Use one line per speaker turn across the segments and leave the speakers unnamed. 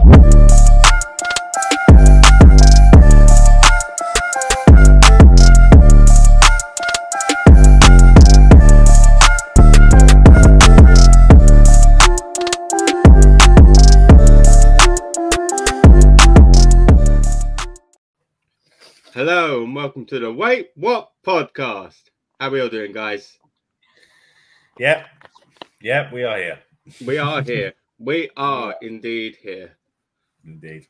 Hello and welcome to the Wait What podcast. How we all doing, guys?
Yep, we are here.
We are here. We are indeed here.
Indeed.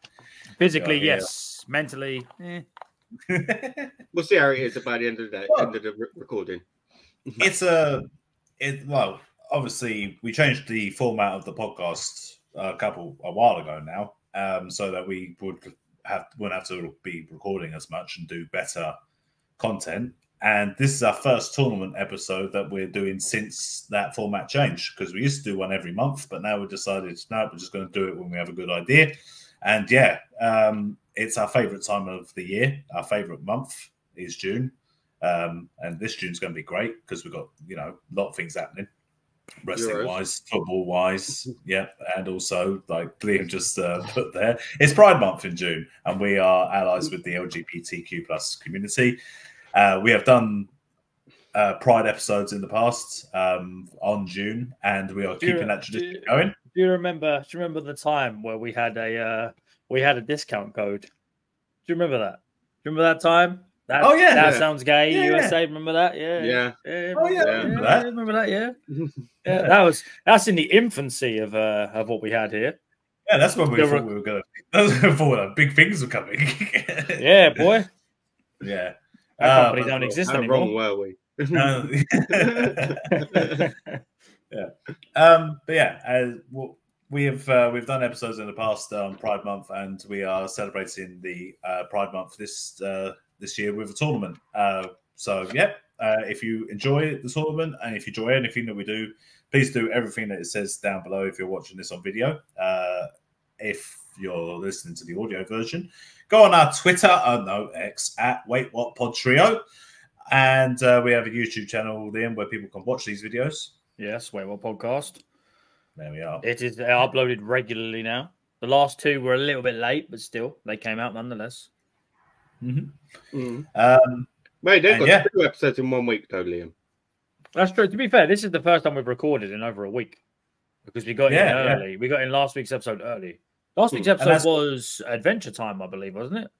Physically, yes. Mentally,
We'll see how it is by the end of the day, end of the recording.
Well, obviously we changed the format of the podcast a while ago now, so that we wouldn't have to be recording as much and do better content. And this is our first tournament episode that we're doing since that format changed, because we used to do one every month, but now we decided we're just going to do it when we have a good idea. And it's our favorite time of the year. Our favorite month is June, and this June's going to be great because we've got a lot of things happening, wrestling wise, football wise, and also like Liam just put there, it's Pride Month in June, and we are allies with the LGBTQ plus community. We have done Pride episodes in the past on June, and we are keeping that tradition going.
Do you remember the time where we had a discount code? Do you remember that? Do you remember that time? That sounds gay.
Yeah.
USA, remember that?
Yeah.
Remember that? Yeah. That's in the infancy of what we had here.
Yeah, that's when we thought we were going. That was before big things were coming.
Yeah, boy.
Yeah.
That company don't exist
how
anymore.
wrong were we?
We've done episodes in the past on Pride Month, and we are celebrating the Pride Month this year with a tournament. If you enjoy the tournament and if you enjoy anything that we do, please do everything that it says down below if you're watching this on video. If you're listening to the audio version, go on our Twitter, X, at WaitWhatPodTrio. And we have a YouTube channel then where people can watch these videos.
Yes, Wait What Podcast.
There we are.
It is uploaded regularly now. The last two were a little bit late, but still, they came out nonetheless.
Mate, they've got 2 episodes in 1 week, though, Liam.
That's true. To be fair, this is the first time we've recorded in over a week because we got in early. We got in last week's episode early. Last week's episode was Adventure Time, I believe, wasn't it?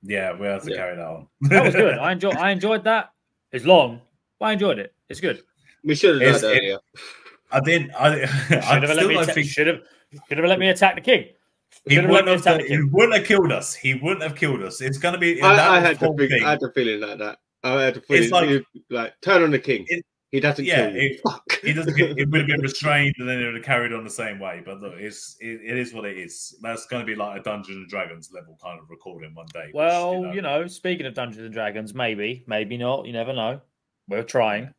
Yeah, we have to carry that on.
That was good. I enjoyed that. It's long, but I enjoyed it. It's good.
We should have done earlier.
Should have let me attack the king.
He wouldn't have killed us. He wouldn't have killed us. It's going to be.
I had the feeling like that. I had the feeling like turn on the king. He doesn't kill you.
He doesn't. It would have been restrained, and then it would have carried on the same way. But look, it is what it is. That's going to be like a Dungeons and Dragons level kind of recording one day.
Well, speaking of Dungeons and Dragons, maybe not. You never know. We're trying.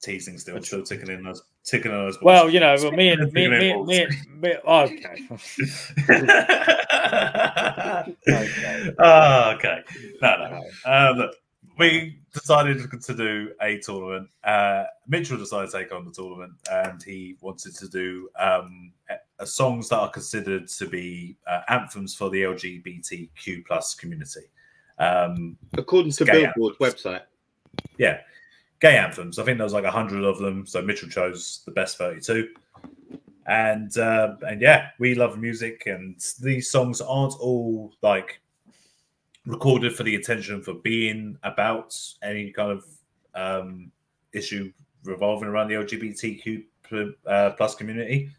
Teasing still ticking in us. Ticking on us.
Well, me and okay.
Okay. No. Look, we decided to do a tournament. Mitchell decided to take on the tournament, and he wanted to do songs that are considered to be anthems for the LGBTQ plus community.
According to Billboard's website.
Yeah. Gay anthems. I think there was like 100 of them. So Mitchell chose the best 32. And we love music, and these songs aren't all like recorded for the intention for being about any kind of issue revolving around the LGBTQ plus community.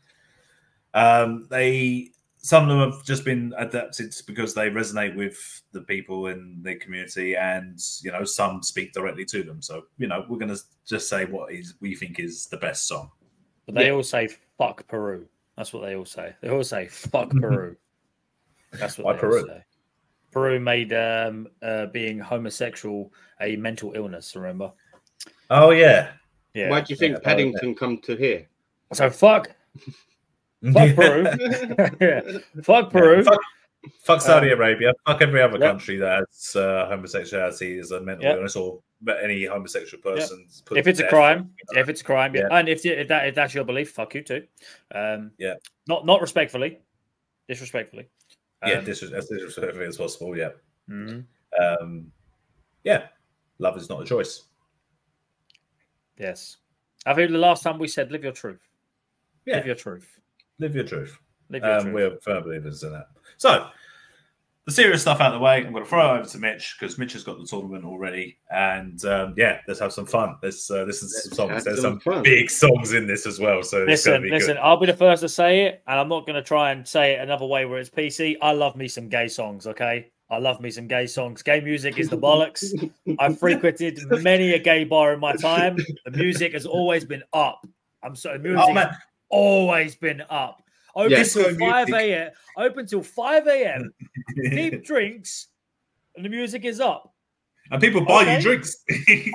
Some of them have just been adapted because they resonate with the people in the community, and some speak directly to them. So we're going to just say what we think is the best song.
But they all say "fuck Peru." That's what they all say. They all say "fuck Peru." That's what they all say. Peru made being homosexual a mental illness. Remember?
Oh yeah.
Why do you think Paddington come to here?
So fuck. Fuck Peru. Fuck Peru.
Fuck Saudi Arabia. Fuck every other country that has homosexuality as a mental illness, or any homosexual person.
If it's a crime, and if that's your belief, fuck you too. Not respectfully. disrespectfully.
Yeah, as disrespectfully as possible. Yeah.
Mm-hmm.
Yeah, love is not a choice.
Yes, I think the last time we said, "Live your truth."
Yeah,
live your truth.
Live your truth.
Live your truth.
We're firm believers in that. So, the serious stuff out of the way. I'm going to throw it over to Mitch because Mitch has got the tournament already, and let's have some fun. Let's listen to some songs. There's some big songs in this as well. So listen. Good.
I'll be the first to say it, and I'm not going to try and say it another way where it's PC. I love me some gay songs. Okay, I love me some gay songs. Gay music is the bollocks. I've frequented many a gay bar in my time. The music has always been up. The music has always been up. Open till 5 a.m. Open till 5 a.m. Deep drinks, and the music is up.
And people buy you drinks.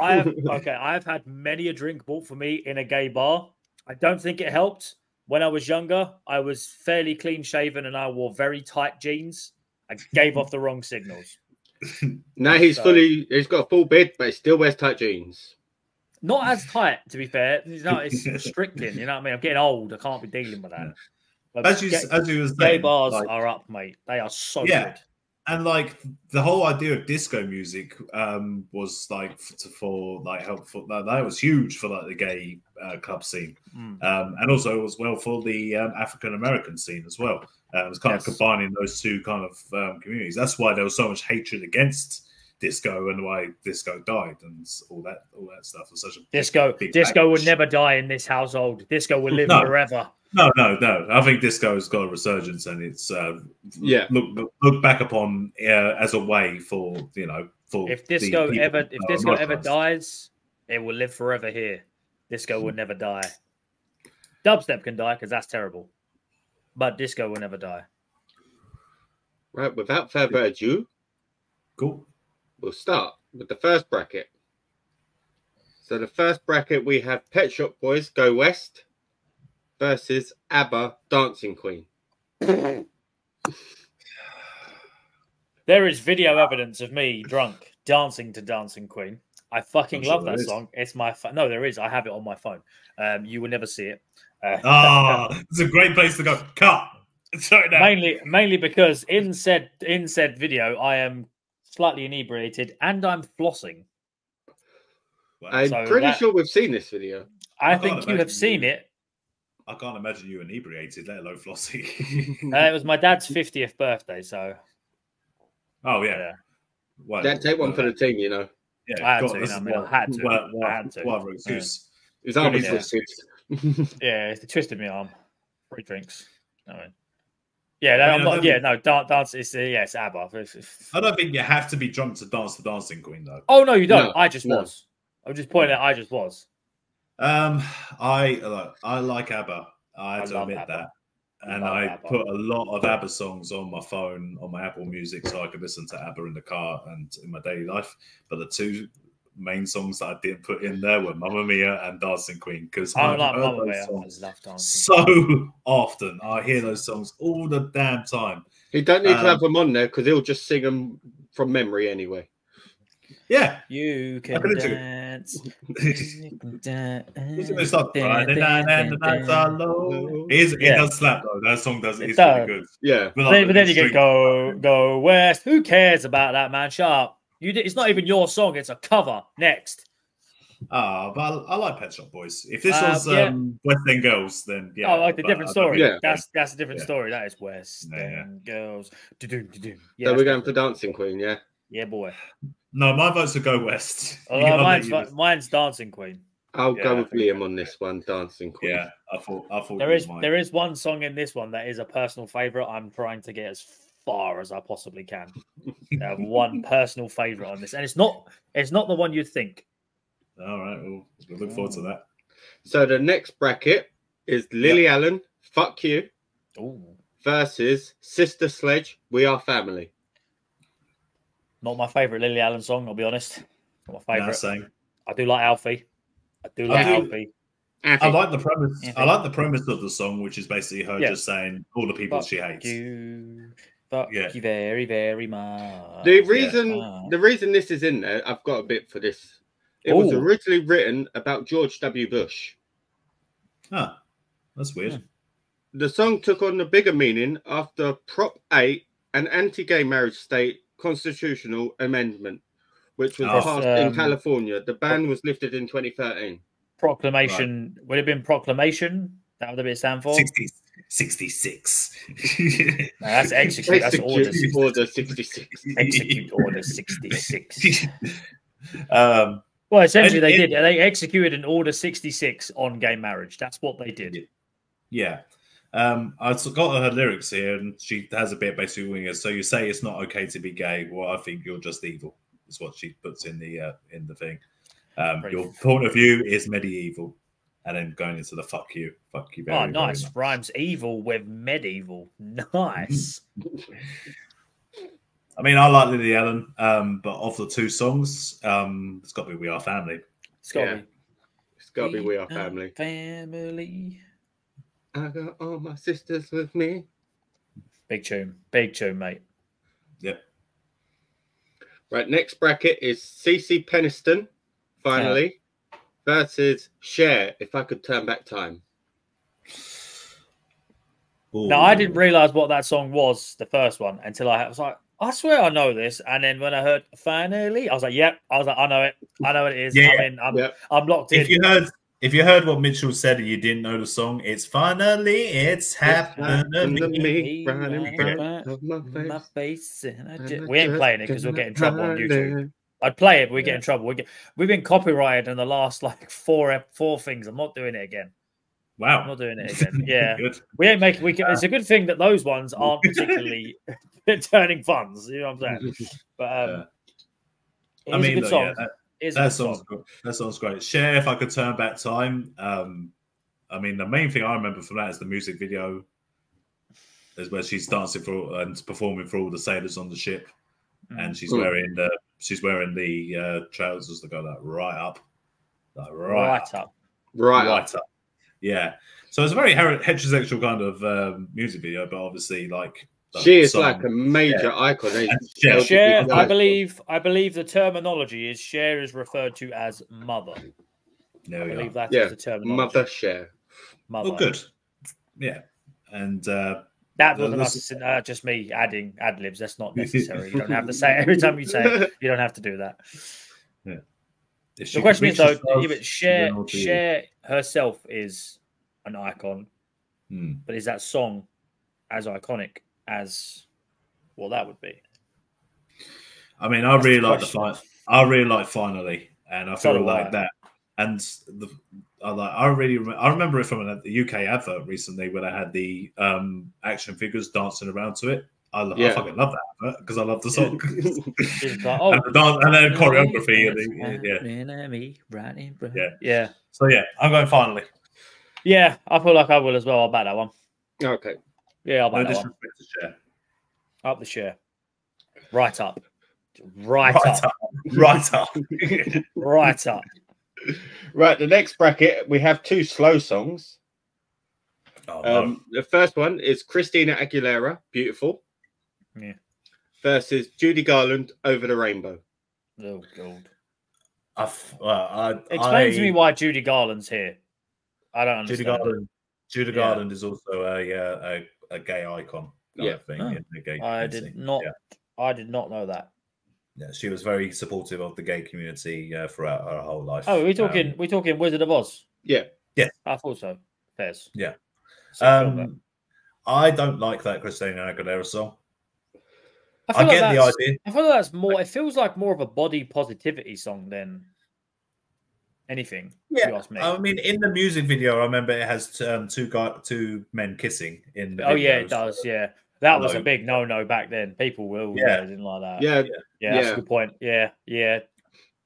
I've had many a drink bought for me in a gay bar. I don't think it helped. When I was younger, I was fairly clean shaven and I wore very tight jeans. I gave off the wrong signals.
Now he's got a full beard, but he still wears tight jeans.
Not as tight, to be fair. It's restricting. You know what I mean? I'm getting old. I can't be dealing with that.
As you were saying,
gay bars are up, mate. They are so good.
And like the whole idea of disco music was like for helpful. That was huge for like the gay club scene, and also as well for the African American scene as well. It was kind of combining those two kind of communities. That's why there was so much hatred against disco and why disco died and all that stuff. Was such a
disco would never die in this household. Disco will live forever.
No. I think disco's got a resurgence, and it's look back upon as a way for for
if disco ever dies, it will live forever here. Disco will never die. Dubstep can die because that's terrible, but disco will never die.
Right, without further ado,
cool.
We'll start with the first bracket. So the first bracket we have Pet Shop Boys Go West versus ABBA Dancing Queen.
There is video evidence of me drunk dancing to Dancing Queen. I fucking love that song. It's my no, there is. I have it on my phone. You will never see it.
It's a great place to go. Cut.
Mainly because in said video, I am slightly inebriated and I'm flossing.
I'm pretty sure we've seen this video.
I think you have seen it.
I can't imagine you inebriated, let alone flossing.
It was my dad's 50th birthday, so.
Oh, yeah.
Well, Dad, take one for the team, you know.
Yeah,
I had to.
Whatever excuse.
His arm was twisted.
Yeah, it twisted my arm. 3 drinks. Dance. It's ABBA.
I don't think you have to be drunk to dance the Dancing Queen, though.
Oh no, you don't. No, I just was. I'm just pointing out. I just was.
I like ABBA. I have to admit that, and I put a lot of ABBA songs on my phone on my Apple Music so I could listen to ABBA in the car and in my daily life. But the 2 main songs that I didn't put in there were Mamma Mia and Dancing Queen because I like Mamma Mia. So often I hear those songs all the damn time.
You don't need to have them on there because he'll just sing them from memory anyway.
Yeah,
you can dance.
It does slap though. That song does. It's really good.
Yeah,
but then you can go west. Who cares about that, man? Shut up. It's not even your song. It's a cover. Next.
But I like Pet Shop Boys. If this was West End Girls, then yeah.
I like a different story. Yeah, that's a different story. That is West End Girls.
So we're going for Dancing Queen, yeah.
Yeah, boy.
No, my votes would go West.
Mine's Dancing Queen.
I'll go with Liam on this one, Dancing Queen.
Yeah, I thought
there is one song in this one that is a personal favourite. I'm trying to get as far as I possibly can. I have one personal favourite on this, and it's not the one you'd think.
All right, we'll look forward to that.
So the next bracket is Lily Allen, Fuck You, versus Sister Sledge, We Are Family.
Not my favourite Lily Allen song, I'll be honest. Not my favourite.
Same.
I do like Alfie. Alfie.
I like the premise. I like the premise of the song, which is basically her just saying all the people she hates.
Fuck you very, very much.
The reason this is in there, I've got a bit for this. It was originally written about George W. Bush.
Huh. That's weird.
The song took on a bigger meaning after Prop 8, an anti-gay marriage state constitutional amendment, which was passed in California. The ban was lifted in 2013.
Proclamation. Right. Would it have been proclamation? That would have been stand for?
66.
No, that's execute. That's order
66.
Execute order 66. Well, essentially, they did. They executed an order 66 on gay marriage. That's what they did.
Yeah. I've got her lyrics here, and she has a bit basically winging. So you say it's not okay to be gay. Well, I think you're just evil. Is what she puts in the thing. Your point of view is medieval, and then going into the fuck you very,
nice.
Very
Rhymes evil with medieval. Nice.
I mean, I like Lily Allen, but of the two songs, it's got to be "We Are Family."
It's got
to be "We Are Family."
Family.
I got all my sisters with me.
Big tune, mate.
Yep.
Right, next bracket is CeCe Peniston, finally, versus Cher, If I Could Turn Back Time.
Ooh. Now, I didn't realise what that song was, the first one, until I was like, I swear I know this. And then when I heard finally, I was like, yep. I was like, I know it. I know what it is.
Yeah.
I'm locked in.
If you heard what Mitchell said and you didn't know the song, it's finally, it's happened to me.
Right in front of my face. We ain't playing it because we'll get in trouble on YouTube. I'd play it, but we get in trouble. We've been copyrighted in the last like four things. I'm not doing it again.
Wow.
I'm not doing it again. Yeah. We ain't making it's a good thing that those ones aren't particularly turning funds. You know what I'm saying? But
I mean, a good song. That sounds great. Cher, If I Could Turn Back Time. I mean, the main thing I remember from that is the music video, is where she's dancing for and performing for all the sailors on the ship, and she's wearing the trousers that go like right up. Yeah. So it's a very heterosexual kind of music video, but obviously like.
She is like a major icon.
Cher, I believe the terminology is Cher is referred to as mother.
No,
I believe that is the terminology.
Mother Cher.
Mother.
Oh, good. Yeah, and
that wasn't just me adding ad libs. That's not necessary. You don't have to say it every time you say it. You don't have to do that.
Yeah.
The question is though, but Cher herself is an icon, but is that song as iconic as that would be?
I mean, I really like Finally, and I feel like that. And I remember it from the UK advert recently when I had the action figures dancing around to it. I fucking love that advert because I love the song. and then choreography.
Yeah.
So yeah, I'm going Finally.
Yeah, I feel like I will as well. I'll back that one.
Okay.
Yeah, I'll back that one.
To Cher.
Up the Cher. Right up. Right up.
Right up.
Right up.
Right, the next bracket, we have two slow songs.
Oh, no.
The first one is Christina Aguilera, Beautiful.
Yeah.
Versus Judy Garland, Over the Rainbow.
Oh, God.
Explain
to me why Judy Garland's here. I don't understand.
Judy Garland is also a gay icon. Thing in the gay
I did not know that.
Yeah, she was very supportive of the gay community throughout her whole life.
Oh, we're talking Wizard of Oz.
Yeah.
I thought so. Fairs.
Yeah. I don't like that Christina Aguilera song. I get the idea.
I feel like that's more. It feels like more of a body positivity song than anything.
Yeah,
you ask me.
I mean, in the music video, I remember it has two men kissing in the
video. Yeah, it does. Yeah, that was a big no back then. People didn't like that.
Yeah,
that's a good point. Yeah.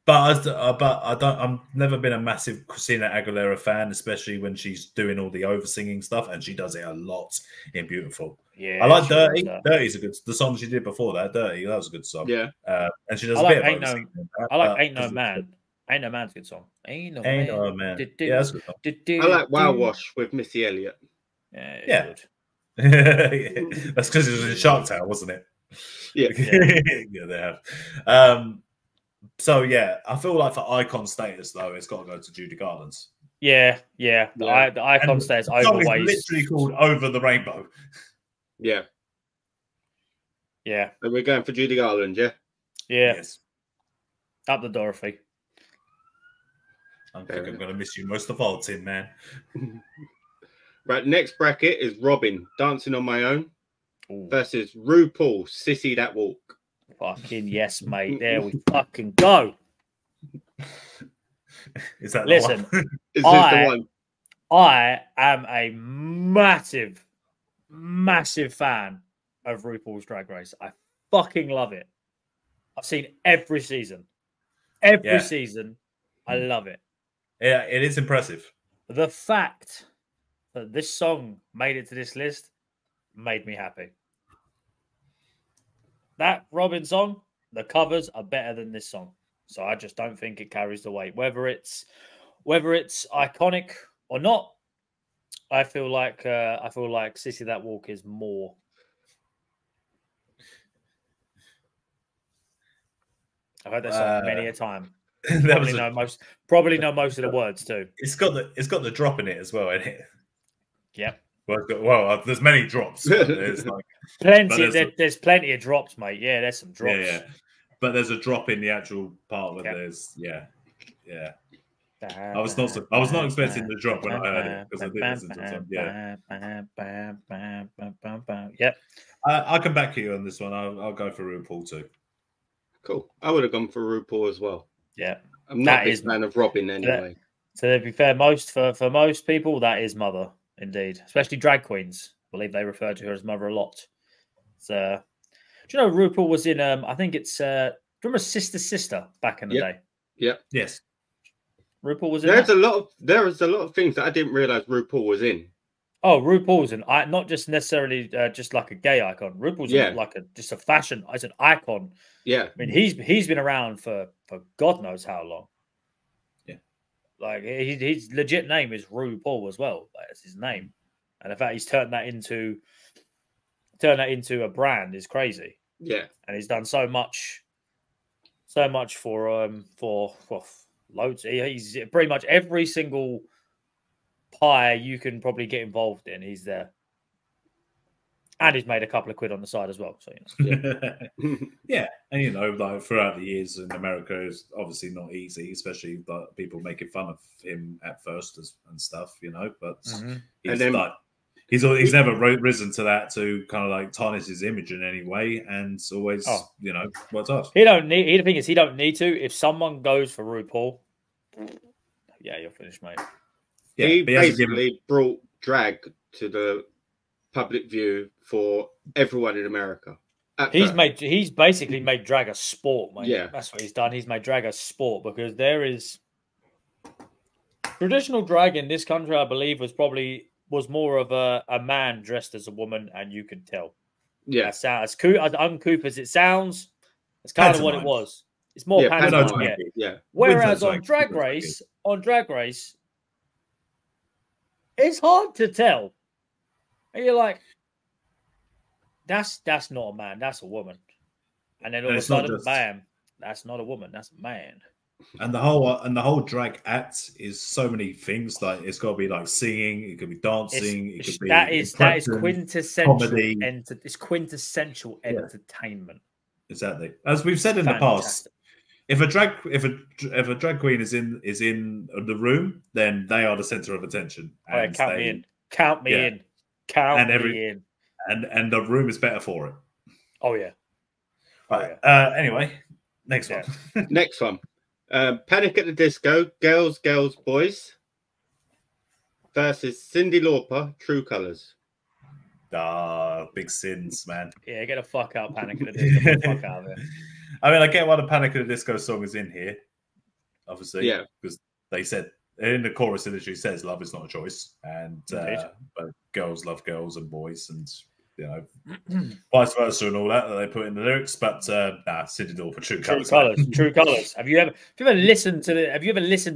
But I've never been a massive Christina Aguilera fan, especially when she's doing all the over-singing stuff, and she does it a lot in Beautiful.
Yeah,
I like Dirty. Dirty's the song she did before that. Dirty, that was a good song.
Yeah,
and she does a bit of
over-singing. I like Ain't No Man. Ain't No Man's a good song. Ain't No Man.
Yeah, that's a good song.
I like Wow Wash with Missy Elliott.
Yeah. That's because it was in Shark Tale, wasn't it?
Yeah.
Yeah, they have. So yeah, I feel like for icon status though, it's got to go to Judy Garland's.
Yeah. The icon stays overways.
It's literally called Over the Rainbow.
Yeah.
Yeah.
And we're going for Judy Garland, yeah?
Yeah.
Yes.
Up the Dorothy.
I think I'm going to miss you most of all, Tin Man.
Right, next bracket is Robin, Dancing on My Own,
Ooh.
versus RuPaul, Sissy That Walk.
Fucking yes, mate. There we fucking go.
Is that
Listen,
Is this the one?
I am a massive fan of RuPaul's Drag Race. I fucking love it. I've seen every season. Every season. I love it.
Yeah, it is impressive.
The fact that this song made it to this list made me happy. That Robin song, the covers are better than this song. So I just don't think it carries the weight. Whether it's iconic or not, I feel like Sissy That Walk is more. I've heard that song many a time. Probably know most of the words too.
It's got the drop in it as well, isn't it?
Yep.
Well, there's many drops. But there's like
there's plenty of drops, mate. Yeah, there's some drops.
Yeah. But there's a drop in the actual part where there's I was not expecting the drop when I heard it because I did listen to some.
Yep.
I can back you on this one. I'll go for RuPaul too.
Cool. I would have gone for RuPaul as well.
Yeah.
I'm not a big fan of Robin anyway.
So to be fair, for most people, that is Mother, indeed. Especially drag queens. I believe they refer to her as Mother a lot. So, do you know RuPaul was in I think it's remember Sister back in the day?
Yep.
Yes.
RuPaul was in
there is a lot of things that I didn't realise RuPaul was in.
Oh, RuPaul's not just necessarily just like a gay icon. RuPaul's like just a fashion as an icon.
Yeah.
I mean, he's been around for God knows how long.
Yeah.
Like his legit name is RuPaul as well. That's his name. And the fact he's turned that into a brand is crazy.
Yeah.
And he's done so much for loads. He's pretty much every single pie you can probably get involved in, he's there. And he's made a couple of quid on the side as well. So
yeah. And like throughout the years in America is obviously not easy, especially like people making fun of him at first and stuff, but he's never risen to that to kind of like tarnish his image in any way, and it's always what's us.
The thing is, he don't need to. If someone goes for RuPaul, yeah, you're finished, mate.
Yeah, he basically brought drag to the public view for everyone in America.
He's basically made drag a sport, mate.
Yeah,
that's what he's done. He's made drag a sport because there is traditional drag in this country. I believe was more of a man dressed as a woman, and you could tell.
Yeah,
as uncouth as it sounds, it's kind of what it was. It's more pantomime.
Yeah.
Whereas on Drag Race, it's hard to tell. And you're like, that's not a man, that's a woman. And then all of a sudden, bam, that's not a woman, that's a man.
And the whole drag act is so many things. Like it's got to be like singing, it could be dancing, it could be
that is quintessential
comedy.
It's quintessential entertainment.
Exactly, as we've said in the past. If a drag queen is in the room, then they are the center of attention.
And count me in. Count me in.
And the room is better for it.
Oh yeah.
Right. Anyway, next one.
Next one. Panic at the Disco, Girls, Boys versus Cyndi Lauper, True Colors.
Big sins, man.
Yeah, get the fuck out, Panic at the Disco. Get the fuck out of it.
I mean, I get why the Panic at the Disco song is in here, obviously. Yeah. Because they said, in the chorus, it literally says love is not a choice. And but girls love girls and boys and, vice versa and all that they put in the lyrics. But, Cyndi Lauper, True Colors.
True Colors. Have you ever listened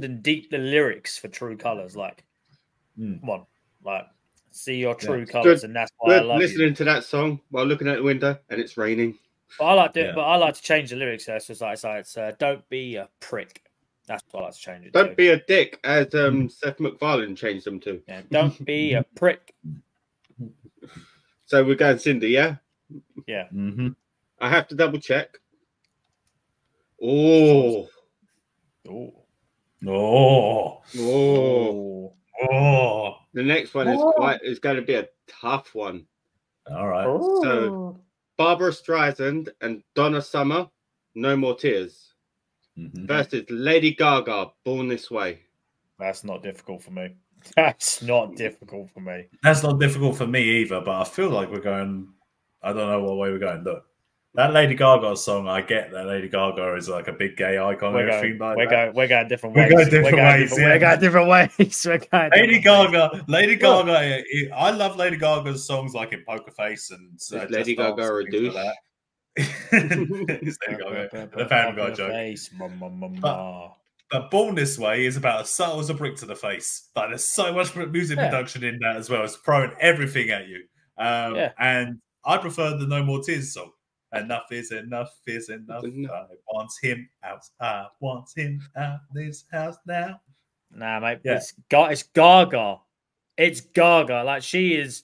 and deep the lyrics for True Colors? Like, come on. Like, see your true colors, and that's why I love
listening to that song while looking out the window and it's raining.
But I like to change the lyrics. So it's just like it's don't be a prick. That's what I like to change it
Don't
to.
be a dick, as Seth MacFarlane changed them to.
Yeah, don't be a prick.
So we're going Cindy, yeah?
Yeah.
Mm-hmm.
I have to double check. Oh.
Oh.
Oh.
Oh.
Oh.
The next one is going to be a tough one.
All right.
So Barbara Streisand and Donna Summer, No More Tears. Versus Lady Gaga, Born This Way.
That's not difficult for me. That's not difficult for me.
That's not difficult for me either, but I feel like we're going, I don't know what way we're going. Look, that Lady Gaga song, I get that Lady Gaga is like a big gay icon.
We're going different ways.
We're going
different ways.
Lady Gaga, I love Lady Gaga's songs like in Poker Face and
Lady Gaga or a douche.
Like it's Lady Gaga, the Family Guy joke. But Born This Way is about as subtle as a brick to the face. Like there's so much music production in that as well. It's throwing everything at you. And I prefer the No More Tears song. Enough is enough is enough. I want him out. I want him out this house now.
Nah, mate. Yeah. It's Gaga. It's Gaga. Like she is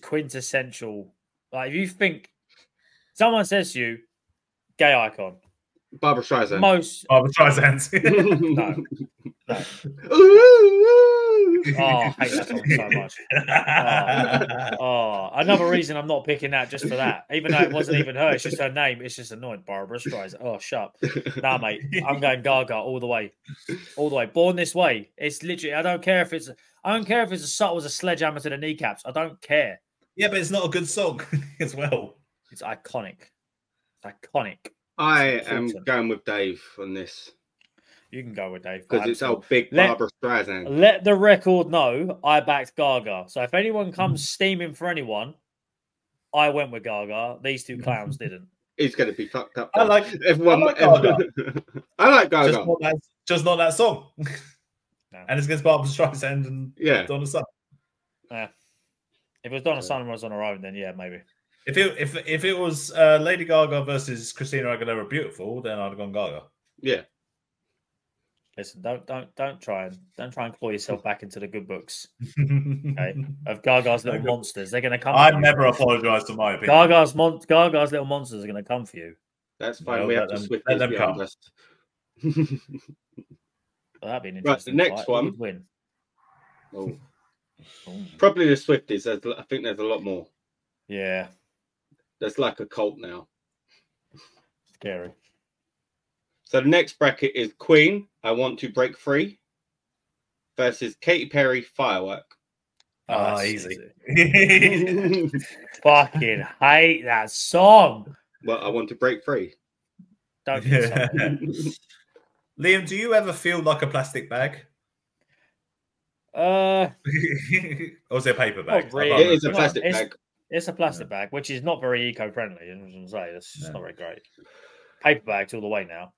quintessential. Like if you think someone says to you, gay icon.
Barbara Streisand.
Barbara Streisand.
No. Oh, I hate that song so much. Another reason I'm not picking that just for that. Even though it wasn't even her, it's just her name. It's just annoying. Barbara Streisand. Oh, shut up. Nah, mate. I'm going Gaga all the way. All the way. Born This Way. It's literally, I don't care if it's as subtle as a sledgehammer to the kneecaps. I don't care.
Yeah, but it's not a good song as well.
It's iconic. Iconic.
I am going with Dave on this.
You can go with Dave.
Because it's our big Barbara Streisand.
Let the record know I backed Gaga. So if anyone comes steaming for anyone, I went with Gaga. These two clowns didn't.
He's going to be fucked up.
I like
Gaga. I like Gaga.
Just not that song. No. And it's against Barbara Streisand and Donna Summer.
Yeah. If it was Donna Summer was on her own, then yeah, maybe.
If it was Lady Gaga versus Christina Aguilera Beautiful, then I'd have gone Gaga.
Yeah.
Listen, don't try and claw yourself back into the good books. Okay, of Gaga's little monsters, they're going to come.
I'd never apologise for my opinion.
Gaga's little monsters are going to come for you.
That's fine. We have to switch this behind us.
Well, that'd be an interesting.
Right, the next one.
Win.
Oh. Probably the Swifties. I think there's a lot more.
Yeah.
There's like a cult now.
Scary.
So the next bracket is Queen, I Want to Break Free, versus Katy Perry, Firework.
Oh, easy.
Fucking hate that song.
Well, I Want to Break Free.
Don't
Liam, do you ever feel like a plastic bag?
Or
is it a paper bag?
Really.
It is a plastic bag.
It's a plastic bag, which is not very eco-friendly. I was going to say, it's just not very great. Paper bags all the way now.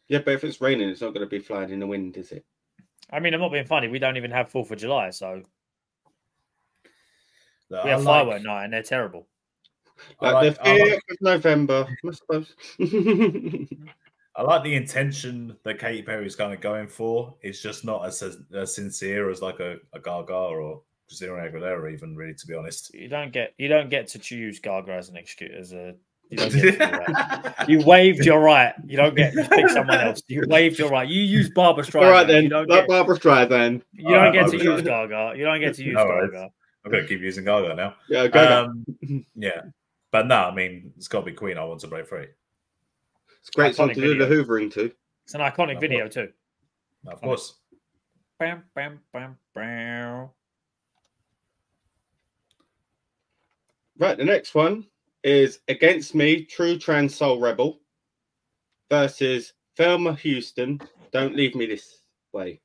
Yeah, but if it's raining, it's not going to be flying in the wind, is it?
I mean, I'm not being funny. We don't even have 4th of July, so we have firework night, and they're terrible.
Like the 5th of November, I suppose.
I like the intention that Katy Perry's kind of going for. It's just not as sincere as like a Gaga or Christina Aguilera, even, really, to be honest.
You don't get to choose Gaga as an excuse. You don't get to do that. You waived your right. You don't get to pick someone else. You waived your right. You use Barbara Streisand.
All right then, Barbara Streisand.
You don't get to use Gaga. You don't get to use Gaga.
I'm going to keep using Gaga now.
Yeah, Gaga.
Yeah. But no, I mean, it's got to be Queen, I Want to Break Free.
It's a great song to do the hoovering to.
It's an iconic video too.
Of course.
Bam, bam, bam, bam.
Right, the next one is Against Me, True Trans Soul Rebel versus Thelma Houston, Don't Leave Me This Way.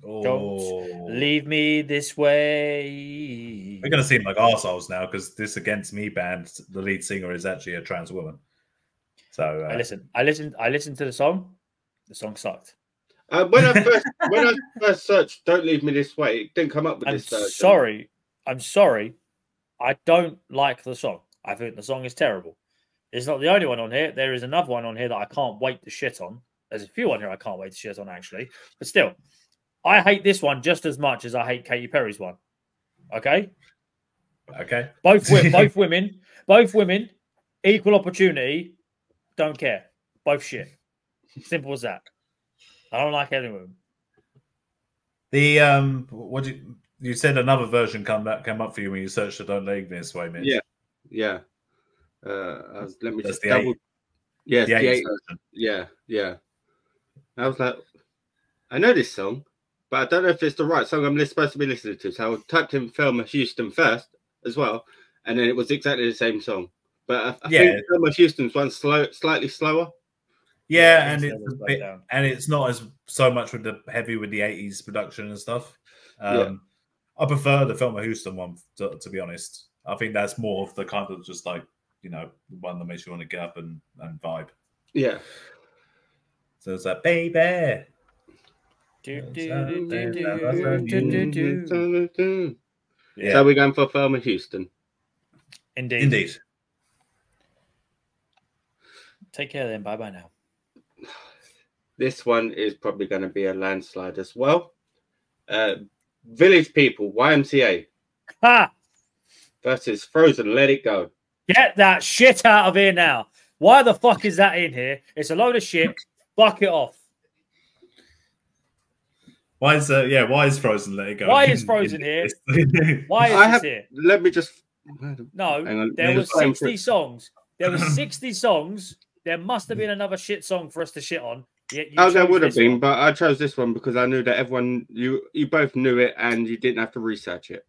Don't leave me this way.
We're going to seem like arseholes now because this Against Me band, the lead singer is actually a trans woman. So
I listened to the song. The song sucked.
When I first searched "Don't Leave Me This Way," it didn't come up with this version.
I'm sorry. I don't like the song. I think the song is terrible. It's not the only one on here. There is another one on here that I can't wait to shit on. There's a few on here I can't wait to shit on, actually. But still, I hate this one just as much as I hate Katy Perry's one. Okay?
Okay.
Both women, equal opportunity, don't care. Both shit. Simple as that. I don't like any of them.
The what you said another version came up for you when you searched the Don't Leave Me This Way, Mitch.
Yeah. Let me
That's
just
the
double. Yeah,
the 80s version.
Yeah. I was like, I know this song, but I don't know if it's the right song I'm supposed to be listening to. So I typed in Thelma Houston first as well, and then it was exactly the same song. But I think Thelma Houston's one's slightly slower.
Yeah, and it's not as so much with the heavy with the 80s production and stuff. I prefer the Thelma Houston one to be honest. I think that's more of the kind of just like, you know, one that makes you want to get up and vibe.
Yeah.
So it's like, baby.
Yeah. So we're going for Thelma Houston.
Indeed. Take care then. Bye now.
This one is probably going to be a landslide as well. Village People, YMCA. Versus Frozen, Let It Go.
Get that shit out of here now. Why the fuck is that in here? It's a load of shit. Fuck it off.
Why is Frozen Let It Go?
Why is Frozen here? Why is this here?
Let me just...
No, there was 60 songs. There were 60 songs. There must have been another shit song for us to shit on.
There would have been, but I chose this one because I knew that everyone, you both knew it and you didn't have to research it.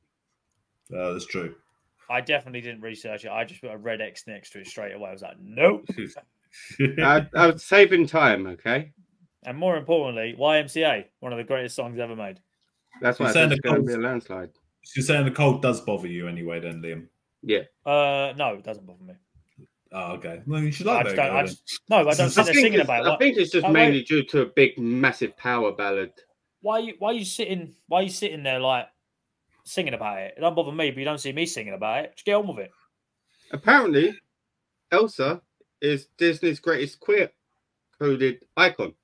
That's true.
I definitely didn't research it. I just put a red X next to it straight away. I was like, nope.
I was saving time, okay?
And more importantly, YMCA, one of the greatest songs ever made.
That's why it's going to be a landslide.
You're saying the cold does bother you anyway, then, Liam?
Yeah.
No, it doesn't bother me.
Oh, okay. Well, you should like that.
I don't think they're singing about it.
I think it's just mainly due to a big, massive power ballad.
Why are you sitting there like singing about it? It don't bother me, but you don't see me singing about it. Just get on with it.
Apparently, Elsa is Disney's greatest queer-coded icon.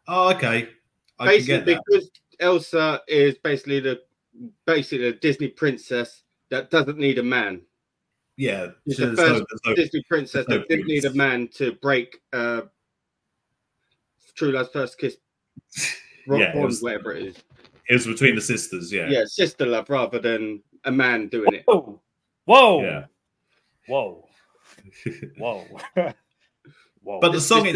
Oh, okay.
Because Elsa is basically the Disney princess that doesn't need a man.
Yeah,
she's the first Disney princess that didn't need a man to break True Love's first kiss. Whatever it is.
It was between the sisters, yeah.
Yeah, sister love rather than a man doing it.
Whoa.
Yeah.
Whoa.
But the song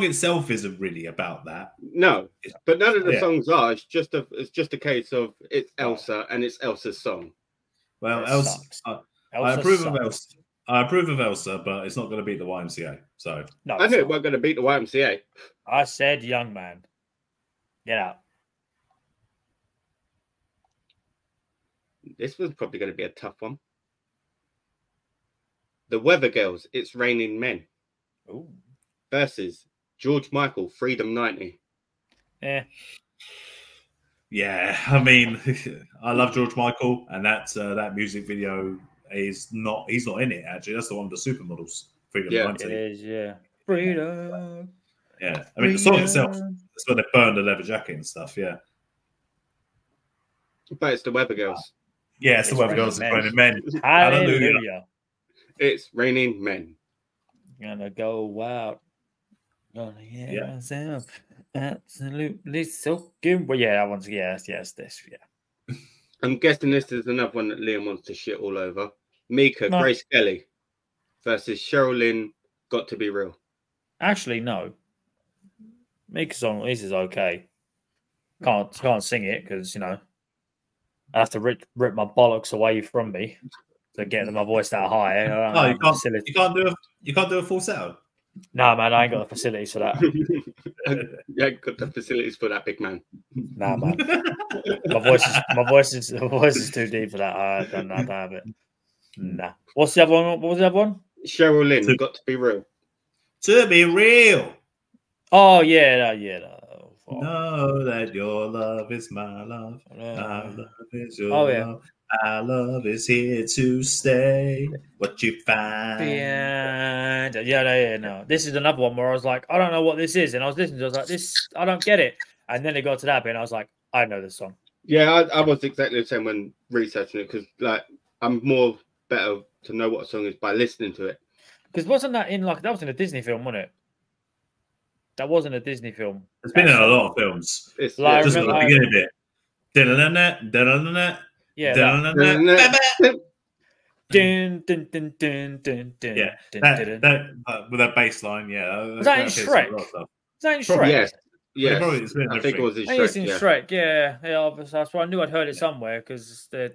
itself isn't really about that.
No, but none of the songs are. It's just a case of it's Elsa and it's Elsa's song.
Well, Elsa I approve of Elsa. I approve of Elsa, but it's not going to beat the YMCA. So
no, I knew it wasn't going to beat the YMCA.
I said, young man, get out.
This was probably going to be a tough one. The Weather Girls, It's Raining Men.
Ooh.
Versus George Michael, Freedom 90.
Yeah, I mean, I love George Michael, and that music video he's not in it, actually. That's the one with the supermodels. Freedom 90.
It is, yeah. Freedom.
Yeah, I mean, the song itself, that's where they burn the leather jacket and stuff, yeah.
But it's the Weather Girls.
Yeah, it's the Weather Girls. It's Raining Men.
Hallelujah.
It's Raining Men.
Gonna go out. Gonna hear myself. Absolutely soaking. Well, yeah, that one's this. Yeah.
I'm guessing this is another one that Liam wants to shit all over. Mika, Grace Kelly versus Cheryl Lynn, Got to Be Real.
Actually, no. Mika's song, this is okay. Can't sing it because I have to rip my bollocks away from me to get my voice that high.
You can't do a full set.
No, man, I ain't got the facilities for that.
You ain't got the facilities for that, big man.
Nah, man. My voice is too deep for that. I don't have it. Nah. What's the other one? What was the other one?
Cheryl Lynn, Got to Be Real.
To be real.
Oh yeah.
Know that your love is my love. My love is your love. Our love is here to stay. What you find.
Yeah, no. This is another one where I was like, I don't know what this is. And I was listening to it, I was like, this, I don't get it. And then it got to that bit and I was like, I know this song.
Yeah, I was exactly the same when researching it, because like I'm more better to know what a song is by listening to it.
Because wasn't that in like, that was in a Disney film, wasn't it? That wasn't a Disney film.
It's been in a lot of films.
It's
Like,
just at the beginning bit.
Yeah.
With that bass line, yeah.
Was that in Shrek? Was that in Shrek?
Yes.
Yeah,
I think it was in Shrek.
It's in Shrek, yeah. That's why I knew I'd heard it somewhere, because the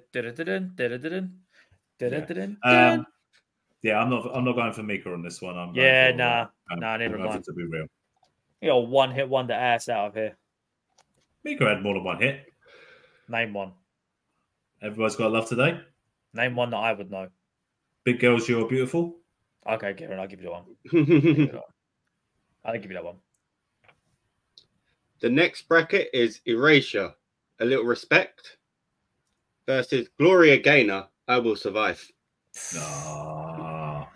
yeah, I'm not going for Mika on this one.
Never mind.
To be real,
you got one hit wonder ass out of here.
Mika had more than one hit.
Name one.
Everybody's got love today.
Name one that I would know.
Big Girls, You're Beautiful.
Okay, Kieran, I'll give you that one. I'll give you that one.
The next bracket is Erasure, A Little Respect, versus Gloria Gaynor, I Will Survive.
A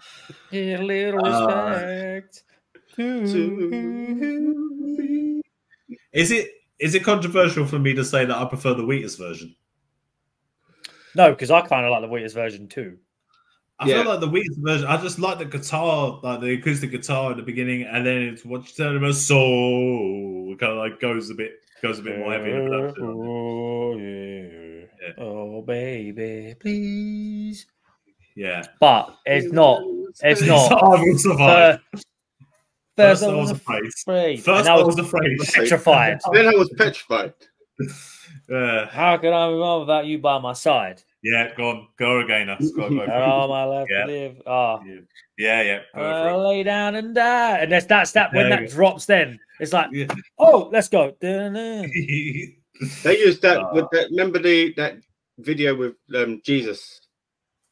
little respect.
Is it controversial for me to say that I prefer the Wheatus version?
No, because I kind of like the Wheatus version too.
I feel like the Wheatus version. I just like the guitar, like the acoustic guitar at the beginning, and then it's what you tell them soul. It kind of like goes a bit more heavy in the production.
Oh yeah. Oh baby, please.
Yeah,
but it's not. It's not.
I Will Survive.
First I was afraid.
First I was afraid.
Petrified.
Then I was petrified.
How can I move on without you by my side?
Yeah, go again.
All my life to live. Oh.
Yeah.
I'll lay down and die. And that's that when that drops, then it's like, oh, let's go.
They used that with that. Remember that video with Jesus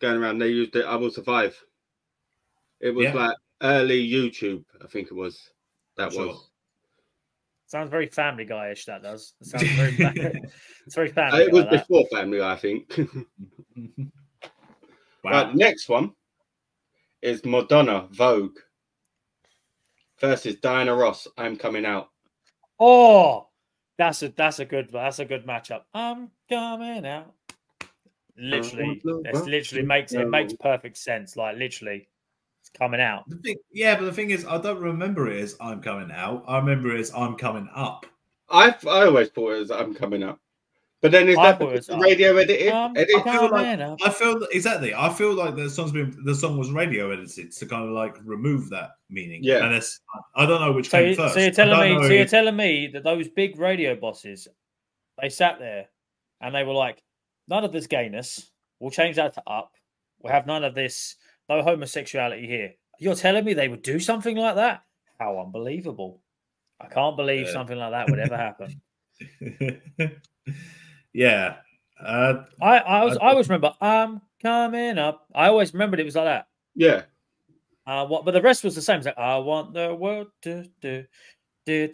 going around? They used it. I Will Survive. It was like early YouTube, I think it was.
Sounds very Family Guy-ish. That does. It sounds very. It's very Family Guy.
It was before Family Guy, I think.
Wow.
Right, next one is Madonna, Vogue, versus Diana Ross, I'm Coming Out.
Oh, that's a good matchup. I'm coming out. Literally, it makes perfect sense. Like literally. Coming out.
But the thing is, I don't remember it as I'm coming out. I remember it as I'm coming up.
I always thought it was I'm coming up. But then is that radio edited?
I feel like the song was radio edited to kind of like remove that meaning.
Yeah.
And I don't know which came first.
So you're telling me that those big radio bosses, they sat there and they were like, none of this gayness. We'll change that to up. We'll have none of this. No homosexuality here. You're telling me they would do something like that? How unbelievable. I can't believe something like that would ever happen.
Yeah.
I always remember, I'm coming up. I always remembered it was like that.
Yeah.
But the rest was the same. It's like, I want the world to do.
Yeah,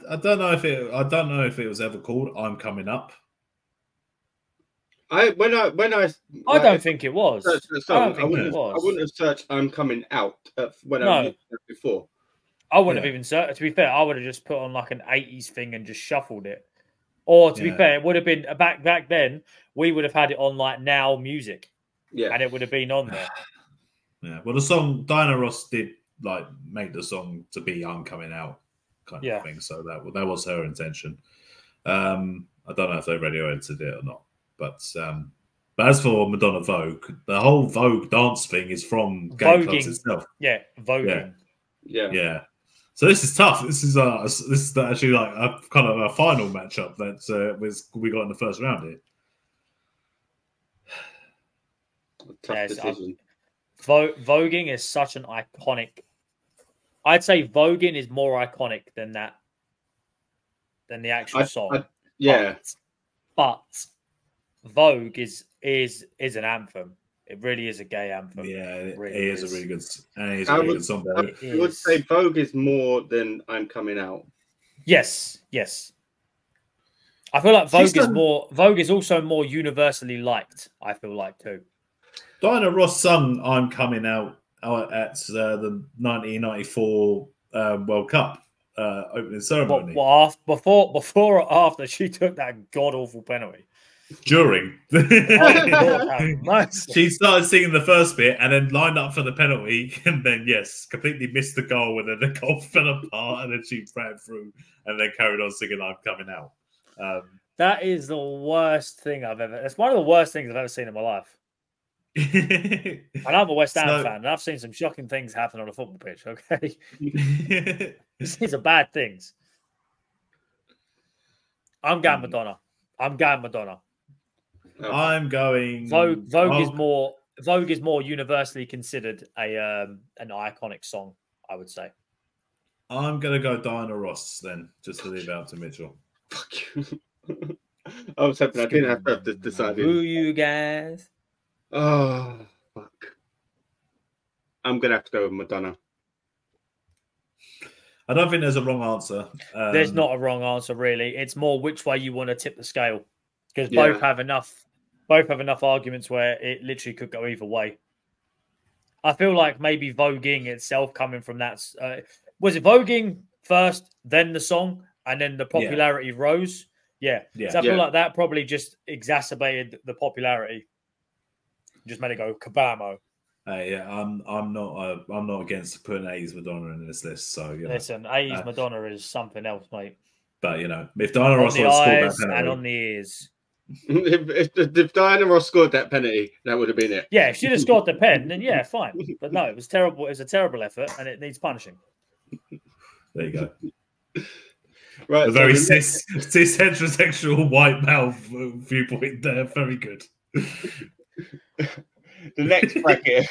I don't know if it was ever called I'm Coming Up.
I
don't think it was.
I wouldn't have searched I'm Coming Out when I looked at it before.
I wouldn't have even searched. To be fair, I would have just put on like an 80s thing and just shuffled it. Or to be fair, it would have been back then. We would have had it on like Now Music, and it would have been on there.
Yeah, well, the song Diana Ross did like make the song to be I'm Coming Out kind of thing. So that was her intention. I don't know if they radio edited it or not. But as for Madonna Vogue, the whole Vogue dance thing is from Gay Clubs itself.
Yeah, voguing.
Yeah. So this is tough. This is actually like a kind of a final matchup that we got in the first round here.
Tough decision.
Voguing is such an iconic. I'd say voguing is more iconic than that, than the actual song. But Vogue is an anthem. It really is a gay anthem.
Yeah, it
really
is a really good, and it's a really good song.
I would say Vogue is more than I'm Coming Out.
Yes. I feel like Vogue is also more universally liked. I feel like too.
Diana Ross sung "I'm Coming Out" at the 1994 World Cup opening ceremony.
Before or after she took that god awful penalty?
During.
Oh,
she started singing the first bit and then lined up for the penalty, and then completely missed the goal, and then the goal fell apart, and then she ran through and then carried on singing "I'm Coming Out."
That is the worst thing I've ever. It's one of the worst things I've ever seen in my life. And I'm a West Ham fan, and I've seen some shocking things happen on a football pitch. Okay, these are bad things. I'm going Madonna. I'm going Vogue is more universally considered an iconic song, I would say.
I'm gonna go Diana Ross then, just to leave it out to Mitchell.
Fuck you. I was hoping I didn't have to decide.
Who you guys?
Oh fuck! I'm gonna have to go with Madonna.
I don't think there's a wrong answer.
There's not a wrong answer, really. It's more which way you want to tip the scale, because both have enough arguments where it literally could go either way. I feel like maybe voguing itself, coming from that, was it voguing first, then the song, and then the popularity rose? Yeah. So I feel like that probably just exacerbated the popularity, just made it go kabamo.
I'm not against putting A's Madonna in this list. So
listen, A's Madonna is something else, mate.
But if Diana Ross scored that penalty,
and on the ears,
if Diana Ross scored that penalty, that would have been it.
Yeah, if she'd have scored the pen, then fine. But no, it was terrible. It was a terrible effort, and it needs punishing.
There you go.
Right,
a very cis heterosexual white male viewpoint there. Very good.
The next bracket.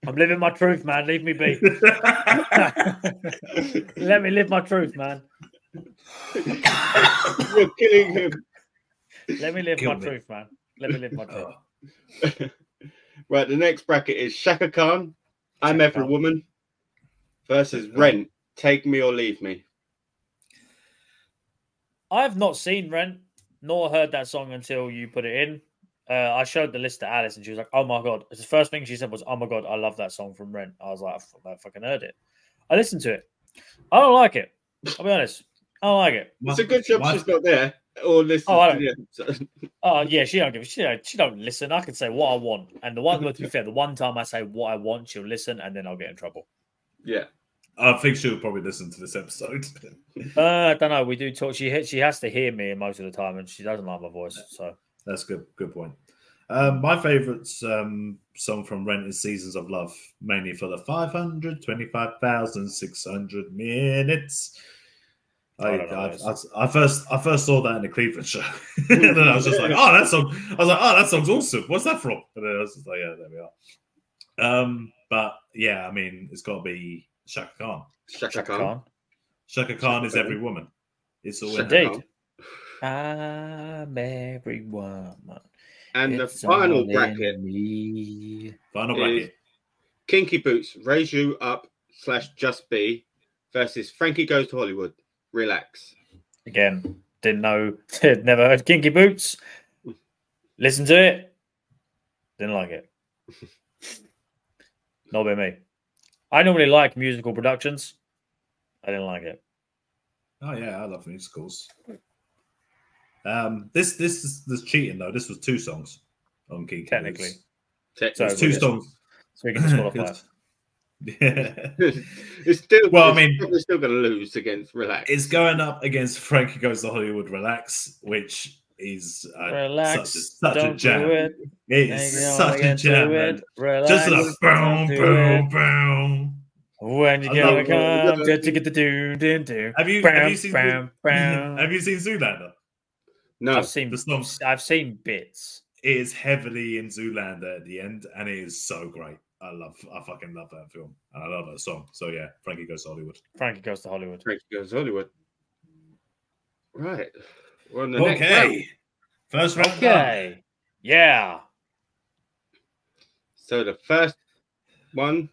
I'm living my truth, man. Leave me be. Let me live my truth, man.
You're killing him.
Let me live my truth, man. Let me live my truth.
Right, the next bracket is Shaka Khan, I'm Every Woman, versus Rent, Take Me or Leave Me.
I've not seen Rent, nor heard that song until you put it in. I showed the list to Alice, and she was like, "Oh my god!" The first thing she said was, "Oh my god, I love that song from Rent." I was like, "I fucking heard it." I listened to it. I don't like it. I'll be honest. I don't like it.
It's a good job she's not there or listen.
Oh yeah, she don't give. She don't listen. I can say what I want, and to be fair, the one time I say what I want, she'll listen, and then I'll get in trouble.
Yeah.
I think she'll probably listen to this episode.
I don't know. We do talk. She has to hear me most of the time, and she doesn't like my voice. So
that's good. Good point. My favourite song from Rent is "Seasons of Love," mainly for the 525,600 minutes. I first saw that in the Cleveland show, and then I was just like, "Oh, that song!" I was like, "Oh, that song's awesome. What's that from?" And then I was just like, "Yeah, there we are." But yeah, I mean, it's got to be Shaka Khan.
Shaka Khan.
Shaka Khan is every woman. It's all
indeed. I'm every woman.
And the final bracket.
Final bracket.
Kinky Boots, Raise You Up / Just Be versus Frankie Goes to Hollywood. Relax.
Again, didn't know, never heard Kinky Boots. Listen to it. Didn't like it. Not by me. I normally like musical productions. I didn't like it.
Oh yeah, I love musicals. This is cheating though. This was 2 songs on Kinky
technically.
So it's 2 songs.
So we can disqualify.
Yeah.
It's still.
Well, I
mean, we're still going to lose against Relax.
It's going up against Frankie Goes to Hollywood. Relax, which is such a jam. It is such a jam. Relax, just like boom, boom, boom.
When you gonna come to get the do.
Have you seen Zoolander?
No,
I've seen bits.
It is heavily in Zoolander at the end, and it is so great. I fucking love that film, and I love that song. So yeah, Frankie Goes to Hollywood.
Frankie Goes to Hollywood.
Frankie Goes to Hollywood. Right. We're on the
next round. First round.
Okay. Yeah.
So the first one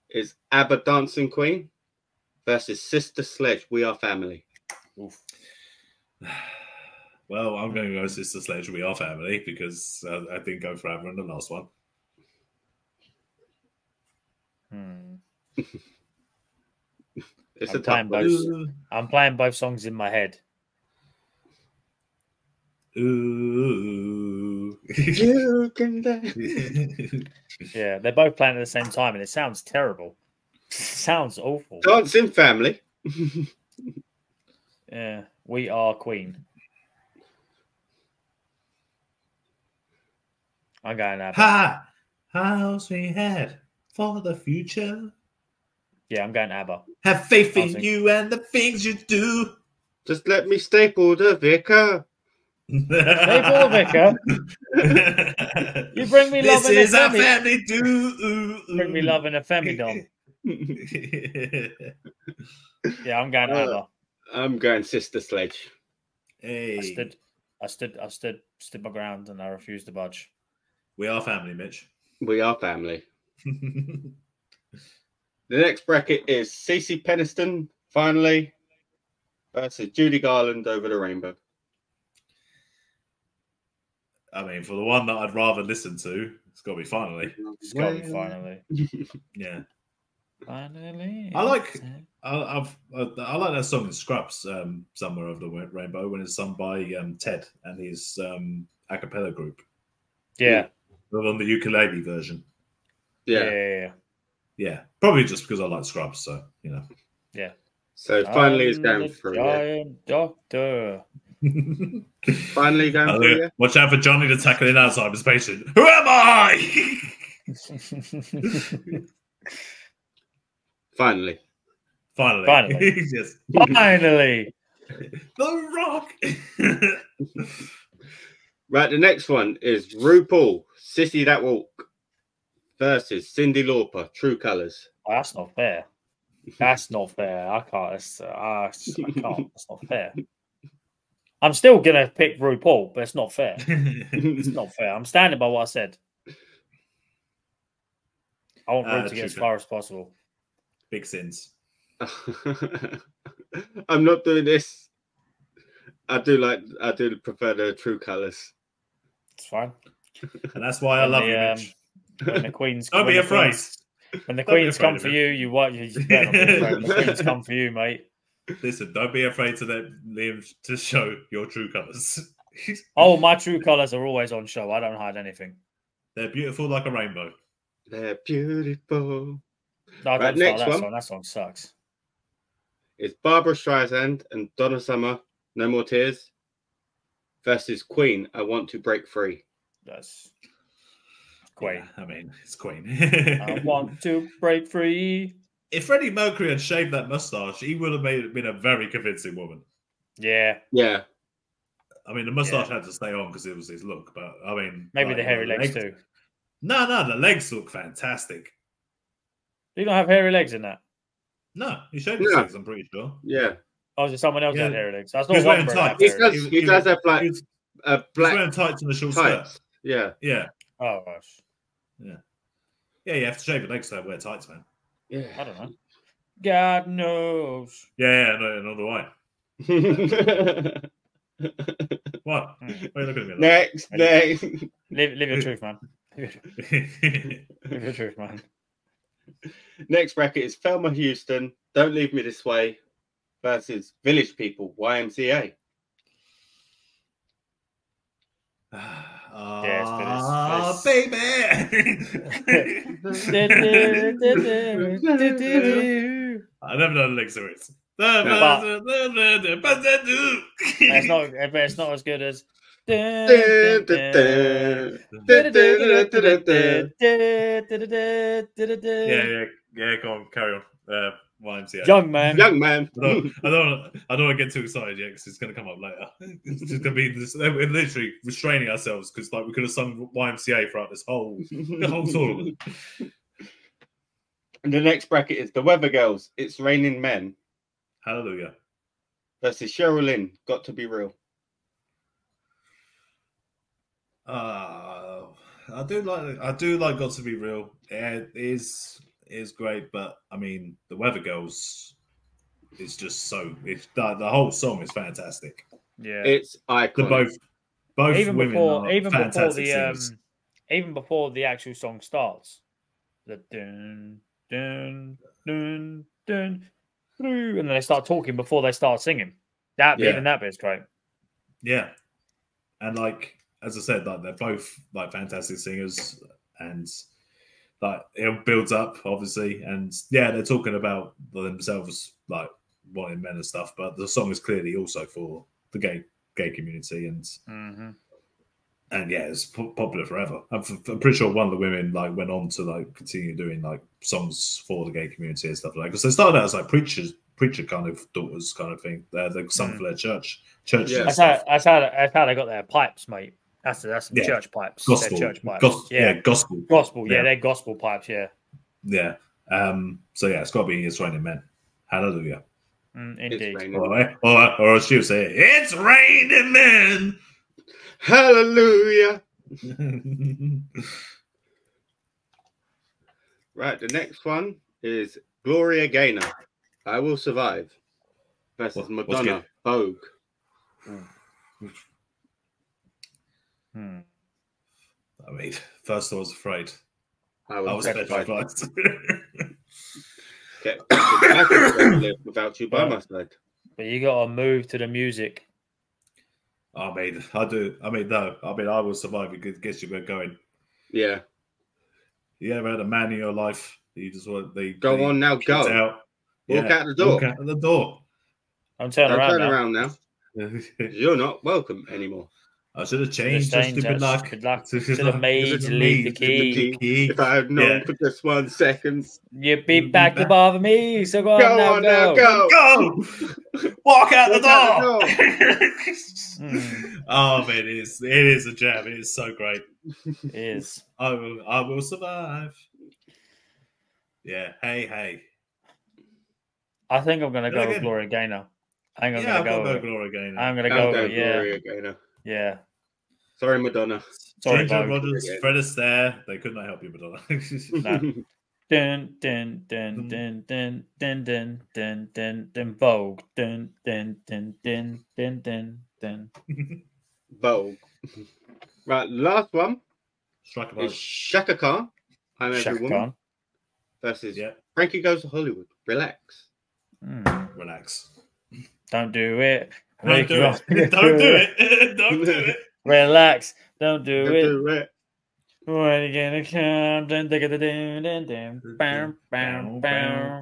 is ABBA Dancing Queen versus Sister Sledge, We Are Family.
Oof.
Well, I'm going to go Sister Sledge, We Are Family, because I didn't go for ABBA in the last one.
It's
I'm playing both songs in my head.
Ooh.
You can dance.
Yeah, they're both playing at the same time, and it sounds terrible. It sounds awful.
Dancing Family.
Yeah, We Are Queen. I'm going ABBA.
Ha! House we had for the future.
Yeah, I'm going ABBA.
Have faith in you and the things you do.
Just let me staple the vicar.
Staple vicar. You bring me love.
This is our family do.
Bring me love in a femidom. Yeah, I'm going ABBA.
I'm going Sister Sledge.
Hey.
I stood my ground, and I refused to budge.
We are family, Mitch.
We are family. The next bracket is Cece Peniston, Finally, versus Judy Garland, Over the Rainbow.
I mean, for the one that I'd rather listen to, it's got to be Finally.
It's got to be Finally.
Yeah.
Finally.
I like that song in Scrubs, Somewhere Over the Rainbow, when it's sung by Ted and his a cappella group.
Yeah.
On the ukulele version.
Yeah.
Yeah. Probably just because I like Scrubs, so, you know.
Yeah.
So Finally is going through.
Giant doctor.
Finally going through. Yeah?
Watch out for Johnny the tackling Alzheimer's patient. Who am I?
Finally.
Yes.
Finally.
The Rock.
Right, the next one is RuPaul, Sissy That Walk, versus Cyndi Lauper, True Colors.
Oh, that's not fair. That's not fair. I can't. I can't. That's not fair. I'm still gonna pick RuPaul, but it's not fair. It's not fair. I'm standing by what I said. I want Ru to get as far as possible.
Big sins.
I'm not doing this. I do prefer the True Colors.
It's fine.
And that's why I love you, Mitch.
When the Queens
Don't be afraid.
When the Queens come for you, you better not be afraid. When the Queens come for you, mate.
Listen, don't be afraid to let Liam to show your true colours.
Oh, my true colours are always on show. I don't hide anything.
They're beautiful like a rainbow.
They're beautiful.
No, right, next one. That song sucks.
It's Barbara Streisand and Donna Summer, No More Tears, versus Queen, I Want to Break Free.
That's Queen.
Yeah, I mean, it's Queen.
I want to break free.
If Freddie Mercury had shaved that mustache, he would have been a very convincing woman.
Yeah.
Yeah.
I mean, the mustache had to stay on because it was his look, but I mean...
Maybe the hairy legs too.
No, the legs look fantastic.
You don't have hairy legs in that?
No, he shaved his legs, I'm pretty sure.
Yeah.
Oh, is it someone else had hairy legs? That's
not
one
tights.
He does have like black...
He's wearing tights and a short skirt.
Yeah.
Yeah.
Oh, gosh.
Yeah. Yeah, you have to shave your legs to wear tights, man.
Yeah.
I don't know. God knows.
Yeah, no, do I. What? Why are you looking at me?
Next.
Live your truth, man. Live your truth, man.
Next bracket is Thelma Houston, Don't Leave Me This Way, versus Village People, YMCA.
Yes,
baby. I never know the lyrics to it.
It's not as good as.
Yeah, go on, carry on. YMCA.
Young man.
I don't want to get too excited yet because it's going to come up later. It's just going to be this. We're literally restraining ourselves because we could have sung YMCA throughout this whole tournament.
And the next bracket is the Weather Girls, It's Raining Men.
Hallelujah.
Versus Cheryl Lynn, Got to Be Real.
I do like Got to Be Real. It is great, but I mean, the Weather Girls is just so. The whole song is fantastic.
Yeah,
it's iconic.
Both
even
women
before,
are fantastic singers.
Even before the actual song starts, the dun dun dun dun, and then they start talking before they start singing. Even that bit's great.
Yeah, and like as I said, like they're both like fantastic singers, and like it builds up obviously, and yeah, they're talking about themselves like wanting men and stuff, but the song is clearly also for the gay community, and and yeah, it's popular forever. I'm pretty sure one of the women like went on to like continue doing like songs for the gay community and stuff like that, because they started out as like preacher kind of daughters kind of thing. They're sung for their church.
Yeah. That's how they got their pipes, mate. That's church pipes.
Gospel.
Church pipes.
Gospel.
Gospel. Yeah, they're gospel pipes. Yeah.
Yeah. So yeah, it's got to be It's Raining Men. Hallelujah.
Indeed.
Or as she'll say, it's raining men.
Hallelujah. Right, the next one is Gloria Gaynor. I Will Survive versus Madonna, Vogue.
I mean, first I was afraid.
I was petrified. Without you by my side.
But you got to move to the music.
I mean, I do. I mean, no. I mean, I Will Survive. It gets you where going.
Yeah.
You ever had a man in your life that you just want?
Go on now, go. Walk out the door.
Walk out the door.
Don't turn
around now. You're not welcome anymore.
I should have changed just stupid luck.
Should have made you leave the key.
If I had known for just 1 second.
You'd be back to bother me. So go on now,
go. Walk out the door. Oh man, it is a jam. It is so great.
It is.
I will survive. Yeah. Hey.
I think I'm gonna go with Gloria Gaynor. I think I'm gonna go with
Gloria Gaynor.
I'm gonna go with
Gloria Gaynor.
Yeah.
Sorry, Madonna.
Sorry,
Ginger Rogers, Fred Astaire. They could not help you, Madonna.
No. Dun dun dun dun dun dun dun dun dun dun Vogue. Dun dun dun dun dun dun dun.
Vogue. Right, last one
is
Shaka Khan. I'm Every Woman versus Frankie Goes to Hollywood. Relax.
Relax.
Don't do it.
Don't do it. Don't do it. Don't do it.
Relax. Don't do it.
Do it.
When are you gonna come? Dun dun dun dun dun. Bam bam bam.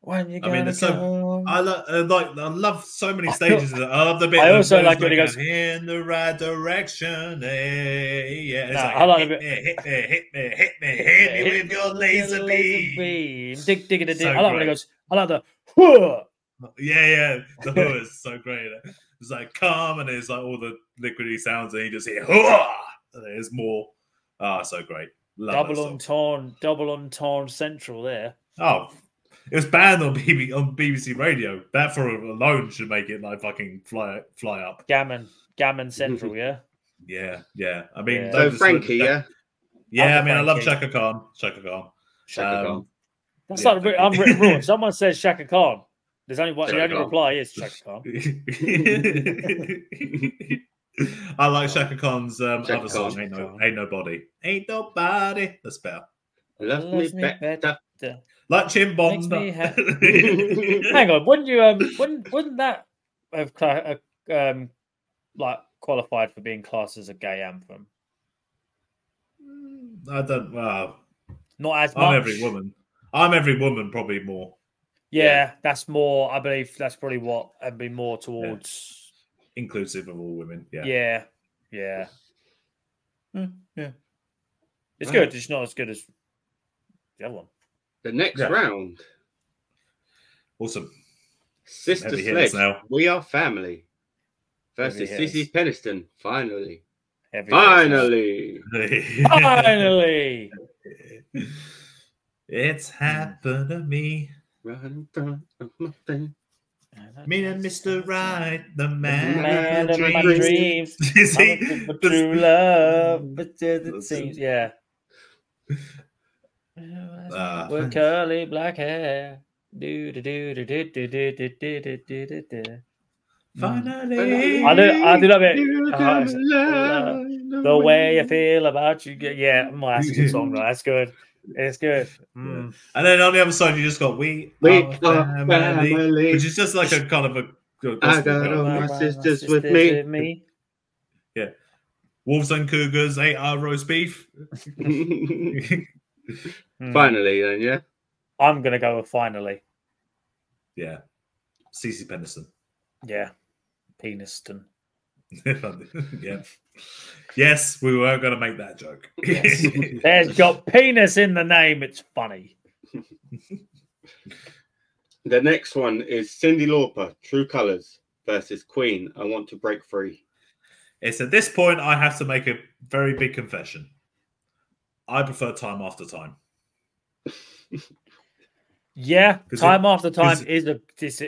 When you gonna come?
I love so many stages of it. I love the bit.
I also like when he goes
in the right direction. Yeah,
it's I like
hit me with your laser beam.
Dig. I like when he goes. I like the. Whoa!
Yeah, the whoa is so great. It's like calm, and there's like all the liquidy sounds, and you just hear whoa. There's more. So great. Love
double on Central there.
Oh, it was banned on BBC Radio. That for alone should make it like fucking fly up.
Gammon Central, yeah.
Yeah. I mean,
so Frankie, yeah.
I mean, I love Shaka Khan.
That's like unwritten rule. If someone says Shaka Khan, there's only one. The only reply is Shaka Khan.
I like Shaka Khan's other song, Ain't Nobody. Ain't Nobody. That's better.
Love me better.
Like Chimbonda.
Hang on, wouldn't that have like qualified for being classed as a gay anthem?
I don't.
Not as much.
I'm every woman, probably more.
Yeah, that's more. I believe that's probably what I'd be more towards.
Inclusive of all women.
Yeah. It's good. It's not as good as the other one.
The next round.
Awesome.
Sister Sledge, We Are Family versus Sissy Peniston. Finally.
It's happened to me.
Right in front of my thing.
Me and Mr. Right, the man,
Man
of
of my
dreams.
dreams.
You see?
I'm looking for true love, but it seems, yeah. With curly black hair. Do do do do do do do do do do do do.
Finally,
I do love it. The way you feel about you. Yeah, that's a good song, though. That's good. It's good.
Yeah. And then on the other side, you just got we are family, which is just like a kind of a
I got all my sisters with me.
Yeah. Wolves and Cougars ate our roast beef.
Finally, then, yeah.
I'm going to go with finally.
Yeah. Cece Peniston.
Yeah. Peniston.
Yeah. Yes, we were going to make that joke.
Yes. There's got penis in the name. It's funny.
The next one is Cyndi Lauper, True Colors versus Queen, I Want to Break Free.
It's at this point I have to make a very big confession. I prefer Time After Time.
Yeah, Time After Time is it's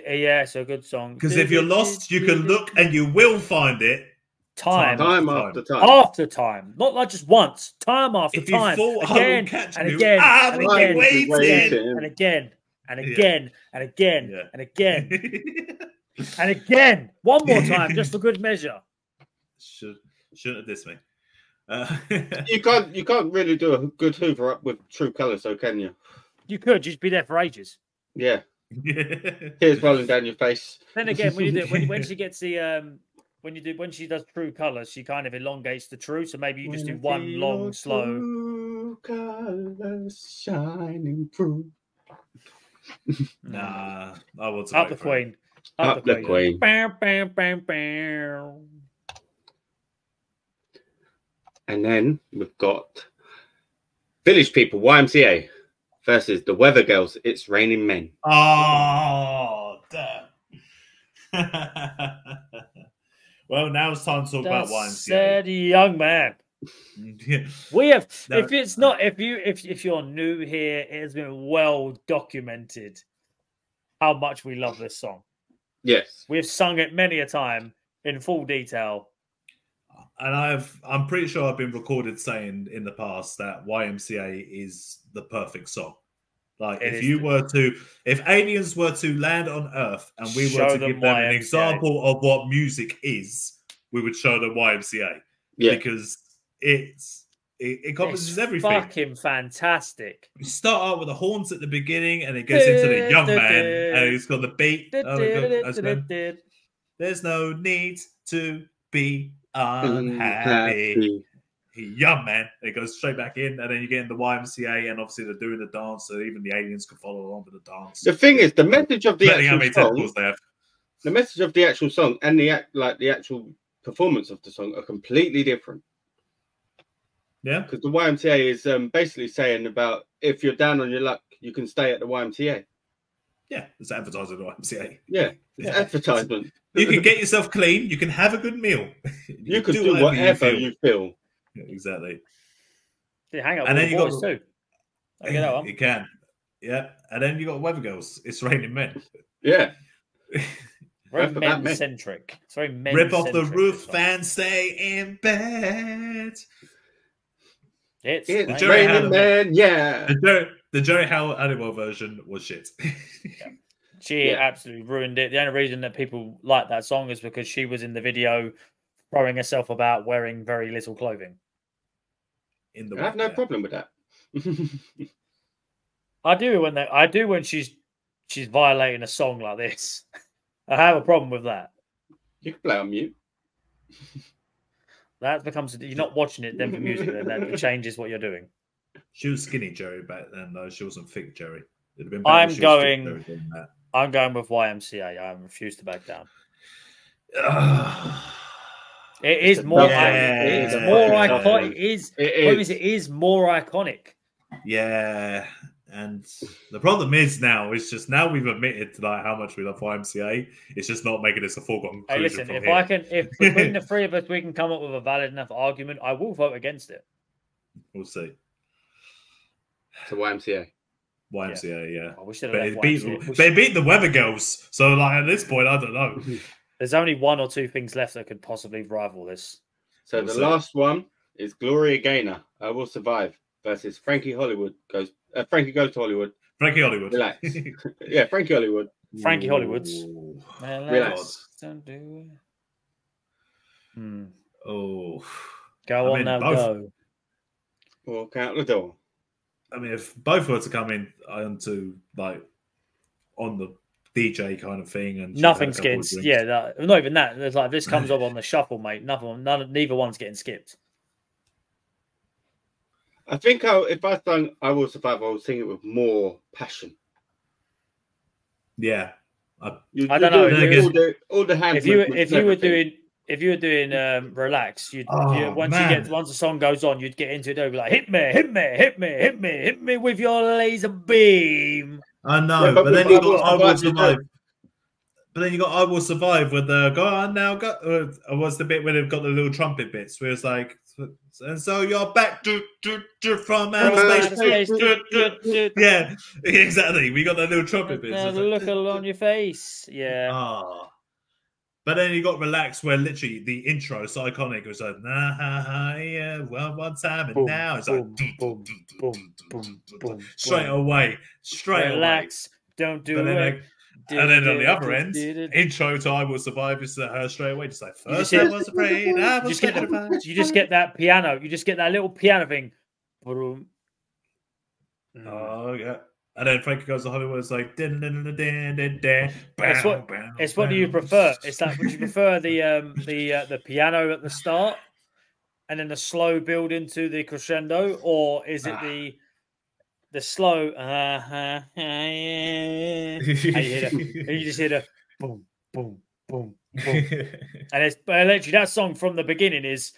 a good song.
Because if you're lost, you can look and you will find it.
Time
after time.
After time. Not like just once. Time after time. Again and again and again and again and again and again and again and again. One more time, just for good measure.
Shouldn't have dissed me.
You can't really do a good Hoover up with True Colors, though, can you?
You could just be there for ages.
Yeah. Tears rolling down your face.
Then again, when you do when she gets the when she does True Colors, she kind of elongates the true. So maybe you just do one long, slow.
True colors shining through.
Nah, I want to
up the Queen.
Up the Queen.
Bam, bam, bam, bam.
And then we've got Village People, YMCA, versus the Weather Girls, It's Raining Men.
Oh, damn. Well, now it's time to talk about YMCA.
Said young man. We have. No, if you're new here, it has been well documented how much we love this song.
Yes,
we have sung it many a time in full detail.
And I'm pretty sure I've been recorded saying in the past that YMCA is the perfect song. Like if aliens were to land on Earth and we were to give them an example of what music is, we would show them YMCA. Yeah. Because it encompasses everything.
Fucking fantastic.
You start out with the horns at the beginning and it goes into the young man and it's got the beat. There's no need to be unhappy. Young man. It goes straight back in, and then you get in the YMCA, and obviously they're doing the dance, so even the aliens can follow along with the dance.
The thing is, the message of the actual song and the actual performance of the song are completely different.
Yeah,
because the YMCA is basically saying about if you're down on your luck, you can stay at the YMCA.
Yeah, it's advertising the YMCA.
Yeah, it's advertisement.
You can get yourself clean. You can have a good meal.
You can do whatever you feel.
Yeah, exactly.
You hang out with the boys too. I get that one.
You can. Yeah, and then you got Weather Girls. It's Raining Men.
Yeah.
Very men-centric. It's very men.
Rip off the roof and stay in bed.
It's
Raining Men. Yeah.
The Jerry Halliwell version was shit.
Yeah. She absolutely ruined it. The only reason that people like that song is because she was in the video throwing herself about wearing very little clothing.
I have no problem with that.
I do when she's violating a song like this. I have a problem with that.
You can play on mute.
That
becomes you're not watching it then for music, then that changes what you're doing.
She was skinny Jerry back then, though. She wasn't thick Jerry. It'd have been
I'm going with YMCA. I refuse to back down. It is more. It's more iconic. It is more iconic.
Yeah, and the problem is now it's just now we've admitted to how much we love YMCA. It's just not making this a foregone conclusion.
Hey, listen, if between the three of us we can come up with a valid enough argument, I will vote against it.
We'll see.
To YMCA.
YMCA, yeah.
Oh, we should
But
have
they beat the Weather Girls, so like at this point, I don't know.
There's only one or two things left that could possibly rival this.
So the last one is Gloria Gaynor, I Will Survive, versus Frankie Goes to Hollywood.
Frankie Hollywood.
Relax. Yeah, Frankie Hollywood.
Frankie Hollywood's.
Relax.
Don't do it.
Oh.
Go on now, go.
Walk out the door.
I mean, if both were to come in onto like on the DJ kind of thing, and
nothing's getting, not even that. There's like this comes up on the shuffle, mate. Neither one's getting skipped.
I think if I sang I Will Survive, I would sing it with more passion.
Yeah,
I don't know.
All the hands.
If you were doing relax, once the song goes on, you'd get into it. They'd be like, hit me with your laser beam.
I know, but then you got I Will Survive. But then you got I Will Survive with the go on now, go. What's the bit where they've got the little trumpet bits where it's like, and so you're back from outer space. Yeah, exactly. We got that little trumpet bits.
The look on your face. Yeah.
But then you got Relax, where literally the intro is so iconic. It was like, yeah, well, one time and now it's like, straight away.
Relax, don't do it.
And then on the other end, intro to I Will Survive is her straight away. Just like, first I was afraid, I was terrified.
You just get that piano. You just get that little piano thing.
Oh, yeah. And then Frankie Goes to Hollywood. It's like,
it's what do you prefer? It's like, would you prefer the piano at the start and then the slow build into the crescendo, or is it the slow? And you just hear the boom, boom, boom, boom, and it's literally that song from the beginning is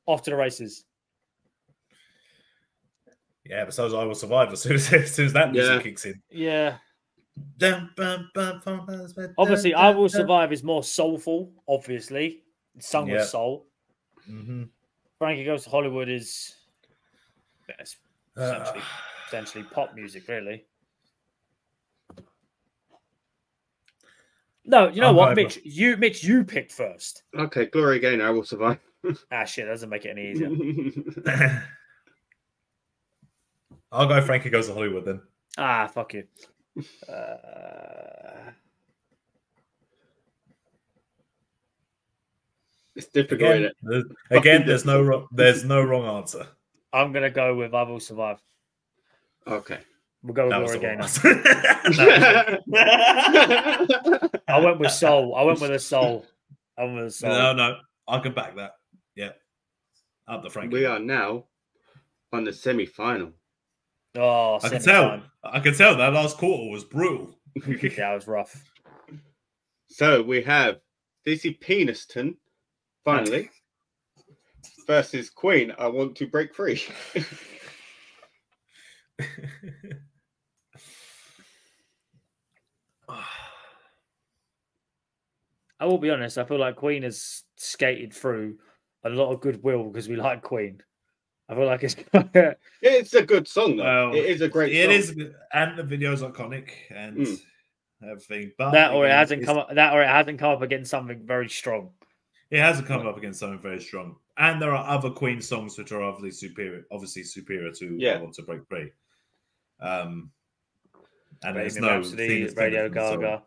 off to the races.
Yeah, but so I Will Survive as soon as that music kicks in.
Yeah. Obviously, I Will Survive is more soulful, obviously. It's sung with soul.
Mm-hmm.
Frankie Goes to Hollywood is essentially pop music, really. No, you know what, Mitch? You picked first.
Okay, Gloria Gaynor, I Will Survive.
Shit, that doesn't make it any easier.
I'll go Frankie Goes to Hollywood then.
Fuck you.
It's difficult.
Again, there's no wrong answer.
I'm gonna go with I Will Survive.
Okay,
we'll go with Gloria Gaynor. I went with soul. I went with a soul.
No, I can back that. Yeah, up the Frankie.
We are now on the semi-final.
Oh,
I can tell that last quarter was brutal.
Yeah, it was rough.
So we have DC Peniston finally versus Queen. I Want to Break Free.
I will be honest. I feel like Queen has skated through a lot of goodwill because we like Queen. I feel like
it's a good song, though. Well, it is a great song.
It is, and the video's iconic and everything. But
it hasn't come up against something very strong.
It hasn't come up against something very strong. And there are other Queen songs which are obviously superior to I Want to Break Free. And there's no
Radio Gaga.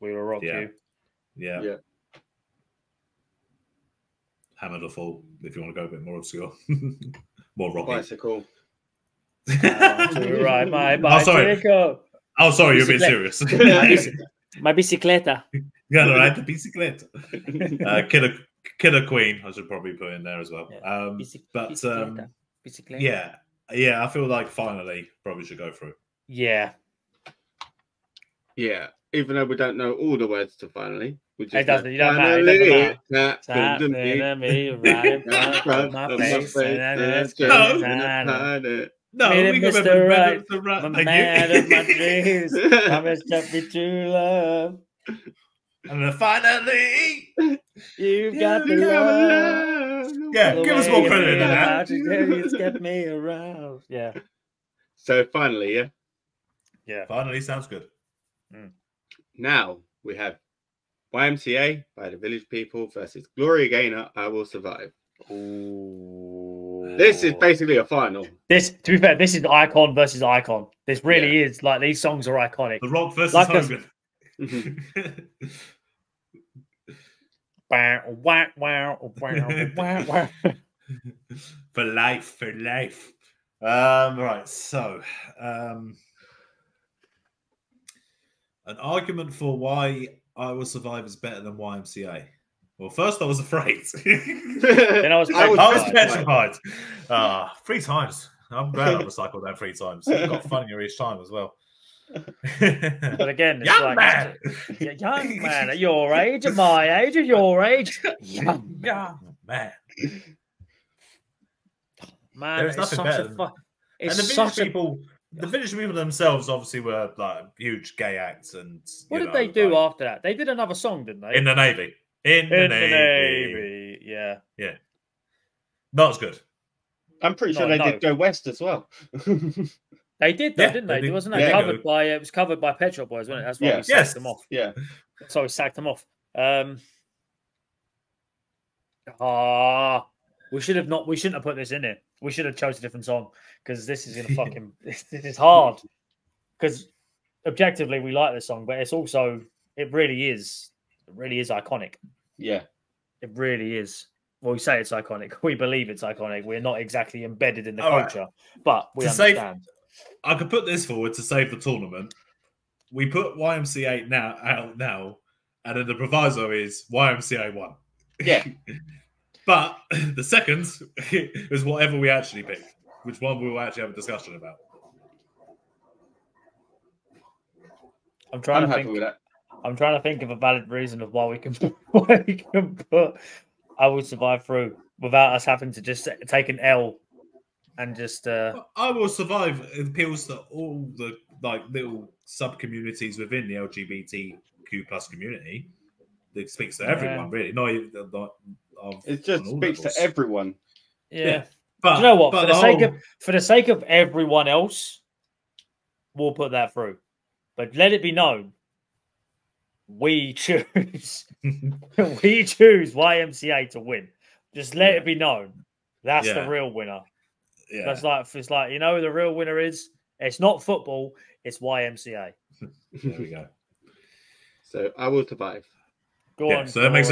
We Will Rock You.
Yeah. Hammer the Fall, if you want to go a bit more obscure. More rocky.
Bicycle.
Right, my bicycle.
Oh, sorry, you're being serious.
My bicicleta.
Yeah, all right, the bicicleta. Killer Queen, I should probably put in there as well.
Bicicleta.
Yeah, I feel like finally probably should go through.
Yeah.
Yeah, even though we don't know all the words to finally.
It doesn't. You don't matter. It doesn't matter.
No, we got
the right. I'm mad at my dreams. I messed up with true love.
And then finally,
you've got the love.
Yeah, give us more credit than that.
It's kept me around. Yeah.
So finally,
Yeah.
Finally sounds good.
Now we have YMCA by the Village People versus Gloria Gaynor, I Will Survive.
Ooh.
This is basically a final.
To be fair, this is icon versus icon. This really is like these songs are iconic.
The Rock versus
Like
Hogan. For life. Right, so an argument for why I Will Survive is better than YMCA. Well, first I was afraid.
Then I was
petrified. 3 times. I'm glad I recycled that 3 times. It got funnier each time as well.
But again, it's
young man,
young man at your age, at my age, at your age, young
man.
Man,
there's nothing better. And the Village People themselves obviously were like huge gay acts. And
what did they do after that? They did another song, didn't they?
In the Navy. In the Navy.
Yeah.
Not as good.
I'm pretty sure they did Go West as well.
They did, though, didn't they? Wasn't that covered by? It was covered by Pet Shop Boys, wasn't it? That's why we sacked them off.
Yeah,
that's why we sacked them off. We shouldn't have put this in it. We should have chosen a different song because this is gonna fucking. This is hard because objectively we like this song, but it really is iconic.
Yeah,
it really is. Well, we say it's iconic. We believe it's iconic. We're not exactly embedded in the culture, but we understand.
I could put this forward to save the tournament. We put YMCA out now, and then the proviso is YMCA 1.
Yeah.
But the second is whatever we actually pick, which one we will actually have a discussion about.
I'm trying to think of a valid reason of why we can put I Will Survive through without us having to just take an L and just.
I Will Survive appeals to all the little sub communities within the LGBTQ plus community. It speaks to everyone, really.
It just speaks to everyone.
Yeah. But do you know what? For the sake of everyone else, we'll put that through. But let it be known, we choose YMCA to win. Just let it be known. That's the real winner. Yeah. That's it's like, you know who the real winner is? It's not football, it's YMCA.
There we go.
So I Will Survive.
Go on.
So that makes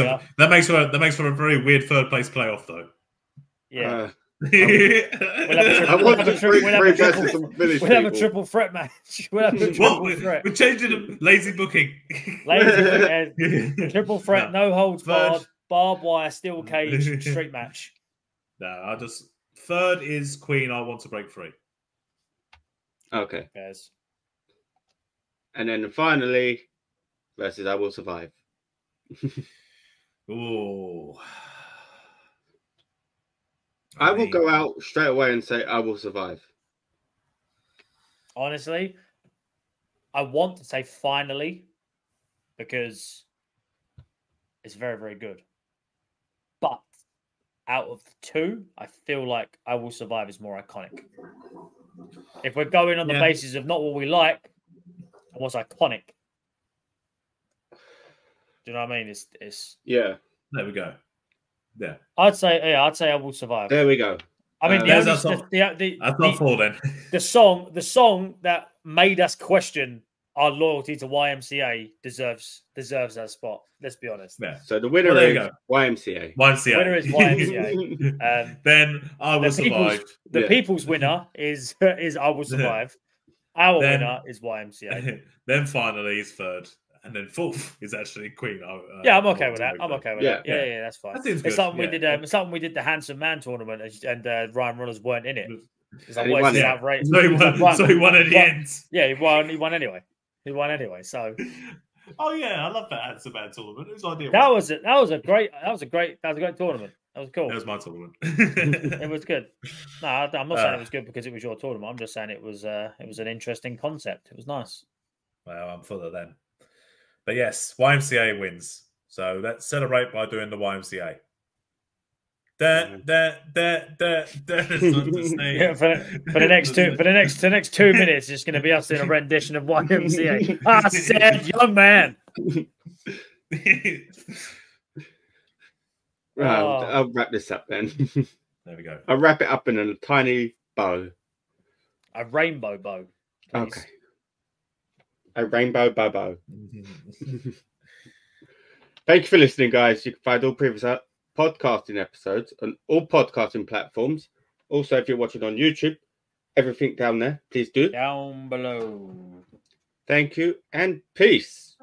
for a very weird third place playoff though.
Yeah.
We'll
have a triple threat match.
We're changing the lazy booking.
Triple threat, no holds barred, barbed wire, steel cage, street match.
No, third is Queen, I Want to Break Free.
Okay.
Yes.
And then finally, versus I Will Survive.
Ooh.
I will go out straight away and say I Will Survive.
Honestly, I want to say finally because it's very, very good. But out of the two, I feel like I Will Survive is more iconic. If we're going on the basis of not what we like, what's iconic. Do you know what I mean? It's
There we go. Yeah.
I'd say I Will Survive.
There we go.
I mean,
that's not four then.
The song that made us question our loyalty to YMCA deserves that spot. Let's be honest.
Yeah.
So the winner is YMCA.
The winner is YMCA.
Then I Will Survive.
The people's winner is I Will Survive. Our winner is YMCA.
Then finally is third. And then fourth is actually Queen.
I'm okay with that. I'm okay with that. Yeah, that's fine.
It's
something we did. It's something we did the Handsome Man tournament, and Ryan Runners weren't in it. It's like,
he won
outrageous.
So he won at the end.
Yeah, he won anyway. So.
Oh yeah, I love that Handsome Man tournament. It was ideal.
That was a great tournament. That was cool.
That was my tournament.
It was good. No, I'm not saying it was good because it was your tournament. I'm just saying it was an interesting concept. It was nice.
Well, I'm full of them. But yes, YMCA wins. So let's celebrate by doing the YMCA.
Yeah, for the next 2 minutes, it's going to be us in a rendition of YMCA. I said, young man.
I'll wrap this up then.
There we go.
I'll wrap it up in a tiny bow.
A rainbow bow. Please.
Okay. A rainbow bow. Thank you for listening, guys. You can find all previous podcasting episodes on all podcasting platforms. Also, if you're watching on YouTube, everything down there, please do.
Down below.
Thank you and peace.